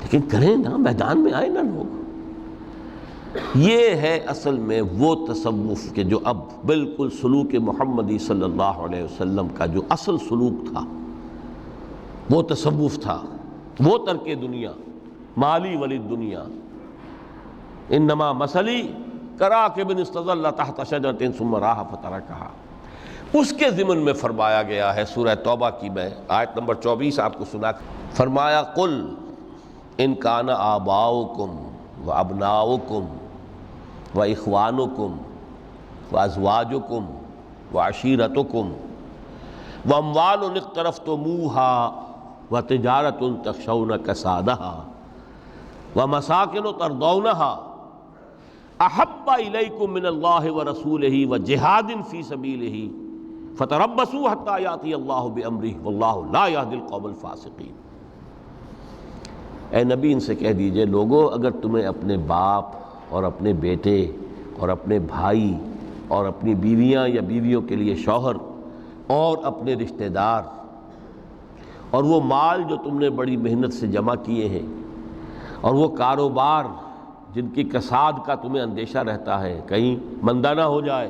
لیکن کریں نا، میدان میں آئے نا لوگ، یہ ہے اصل میں وہ تصوف کہ جو اب بالکل سلوک محمدی صلی اللہ علیہ وسلم کا جو اصل سلوک تھا وہ تصوف تھا، وہ ترک دنیا، مالی ولی دنیا، انما مثلی کراکب استظل تحت شجرۃ ثم راح فترکھا، اس کے ضمن میں فرمایا گیا ہے۔ سورہ توبہ کی میں آیت نمبر 24 آپ کو سنا، فرمایا قل ان کان آباؤکم وابناؤکم واخوانکم وازواجکم وعشیرتکم واموال اقترفتموها وتجارۃ تخشون کسادها ومساکن ترضونها احب الیکم من اللہ ورسولہ وجہاد فی سبیلہ فتربصوا حتی یاتی اللہ بامرہ واللہ لا یہدی القوم الفاسقین۔ اے نبی ان سے کہہ دیجئے، لوگو اگر تمہیں اپنے باپ اور اپنے بیٹے اور اپنے بھائی اور اپنی بیویاں یا بیویوں کے لیے شوہر اور اپنے رشتہ دار اور وہ مال جو تم نے بڑی محنت سے جمع کیے ہیں اور وہ کاروبار جن کی کساد کا تمہیں اندیشہ رہتا ہے کہیں مندہ نہ ہو جائے،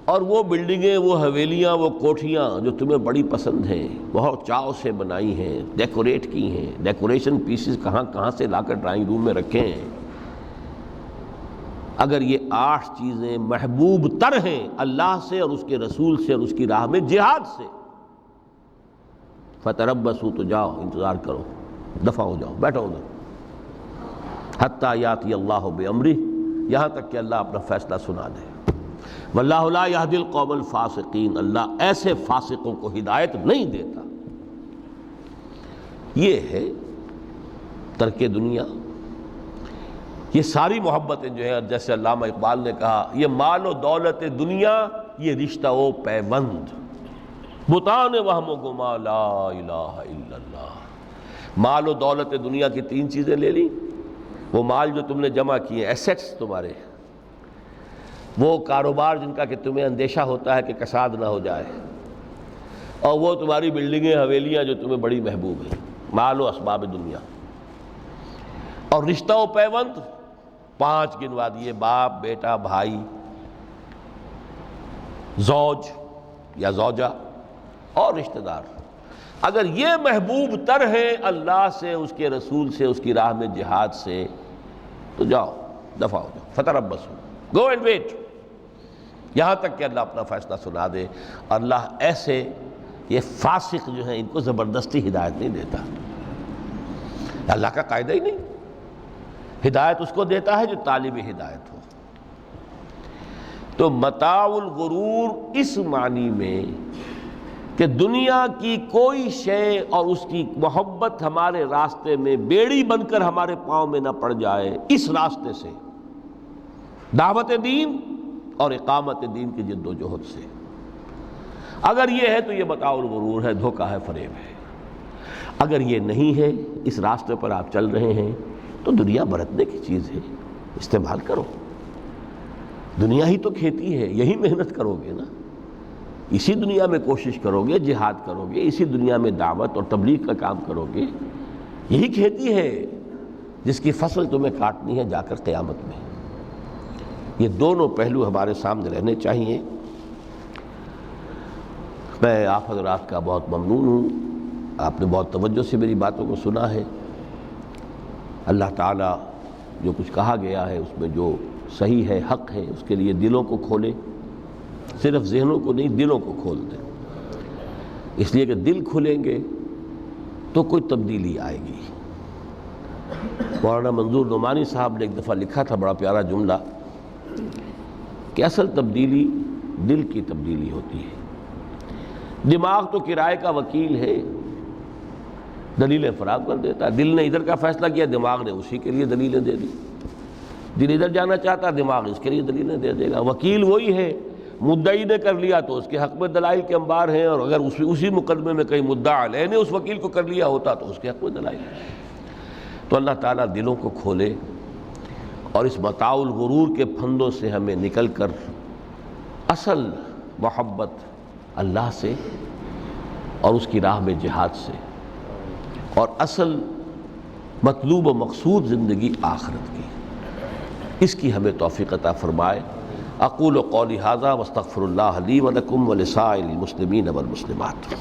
اور وہ بلڈنگیں، وہ حویلیاں، وہ کوٹھیاں جو تمہیں بڑی پسند ہیں، بہت چاؤ سے بنائی ہیں، ڈیکوریٹ کی ہیں، ڈیکوریشن پیسز کہاں کہاں سے لا کر ڈرائنگ روم میں رکھے ہیں، اگر یہ 8 چیزیں محبوب تر ہیں اللہ سے اور اس کے رسول سے اور اس کی راہ میں جہاد سے، فتربصوا، تو جاؤ انتظار کرو، دفع ہو جاؤ، بیٹھو ادھر، حتی یاتی اللہ بامرہ، یہاں تک کہ اللہ اپنا فیصلہ سنا دے، واللہ لا یہدی القوم الفاسقین، اللہ ایسے فاسقوں کو ہدایت نہیں دیتا۔ یہ ہے ترک دنیا۔ یہ ساری محبتیں جو ہیں، جیسے علامہ اقبال نے کہا، یہ مال و دولت دنیا، یہ رشتہ و پیوند، بتان وہم و گما لا الہ الا اللہ۔ مال و دولت دنیا کی 3 چیزیں لے لی، وہ مال جو تم نے جمع کیے، ایسیٹس تمہارے، وہ کاروبار جن کا کہ تمہیں اندیشہ ہوتا ہے کہ کساد نہ ہو جائے، اور وہ تمہاری بلڈنگیں، حویلیاں جو تمہیں بڑی محبوب ہیں، مال و اسباب دنیا، اور رشتہ و پیوند 5 گنوا دیے، باپ، بیٹا، بھائی، زوج یا زوجہ اور رشتہ دار۔ اگر یہ محبوب تر ہیں اللہ سے، اس کے رسول سے، اس کی راہ میں جہاد سے، تو جاؤ دفع ہو جاؤ، فتربصوا، گو اینڈ ویٹ، یہاں تک کہ اللہ اپنا فیصلہ سنا دے۔ اللہ ایسے یہ فاسق جو ہیں ان کو زبردستی ہدایت نہیں دیتا، اللہ کا قاعدہ ہی نہیں، ہدایت اس کو دیتا ہے جو طالب ہدایت ہو۔ تو متاع الغرور اس معنی میں کہ دنیا کی کوئی شے اور اس کی محبت ہمارے راستے میں بیڑی بن کر ہمارے پاؤں میں نہ پڑ جائے، اس راستے سے، دعوت دین اور اقامت دین کی جد و جہد سے، اگر یہ ہے تو یہ متاع الغرور ہے، دھوکہ ہے، فریب ہے۔ اگر یہ نہیں ہے، اس راستے پر آپ چل رہے ہیں، تو دنیا برتنے کی چیز ہے، استعمال کرو، دنیا ہی تو کھیتی ہے، یہی محنت کرو گے نا، اسی دنیا میں کوشش کرو گے، جہاد کرو گے، اسی دنیا میں دعوت اور تبلیغ کا کام کرو گے، یہی کھیتی ہے جس کی فصل تمہیں کاٹنی ہے جا کر قیامت میں۔ یہ دونوں پہلو ہمارے سامنے رہنے چاہیے۔ میں آپ حضرات کا بہت ممنون ہوں، آپ نے بہت توجہ سے میری باتوں کو سنا ہے۔ اللہ تعالیٰ جو کچھ کہا گیا ہے اس میں جو صحیح ہے، حق ہے، اس کے لیے دلوں کو کھولے، صرف ذہنوں کو نہیں، دلوں کو کھول دیں، اس لیے کہ دل کھلیں گے تو کوئی تبدیلی آئے گی۔ مولانا منظور نعمانی صاحب نے ایک دفعہ لکھا تھا بڑا پیارا جملہ کہ اصل تبدیلی دل کی تبدیلی ہوتی ہے۔ دماغ تو کرائے کا وکیل ہے، دلیلیں فراہم کر دیتا ہے، دل نے ادھر کا فیصلہ کیا، دماغ نے اسی کے لیے دلیلیں دے دی، دل ادھر جانا چاہتا ہے، دماغ اس کے لیے دلیلیں دے دے گا۔ وکیل وہی ہے، مدعی نے کر لیا تو اس کے حق میں دلائل کے انبار ہیں، اور اگر اسی مقدمے میں کہیں مدعا علیہ نے اس وکیل کو کر لیا ہوتا تو اس کے حق میں دلائل۔ تو اللہ تعالیٰ دلوں کو کھولے اور اس متاع الغرور کے پھندوں سے ہمیں نکل کر اصل محبت اللہ سے اور اس کی راہ میں جہاد سے، اور اصل مطلوب و مقصود زندگی آخرت کی، اس کی ہمیں توفیق عطا فرمائے۔ اقول قولی ھذا واستغفر اللہ لی ولکم ولسائر المسلمین والمسلمات۔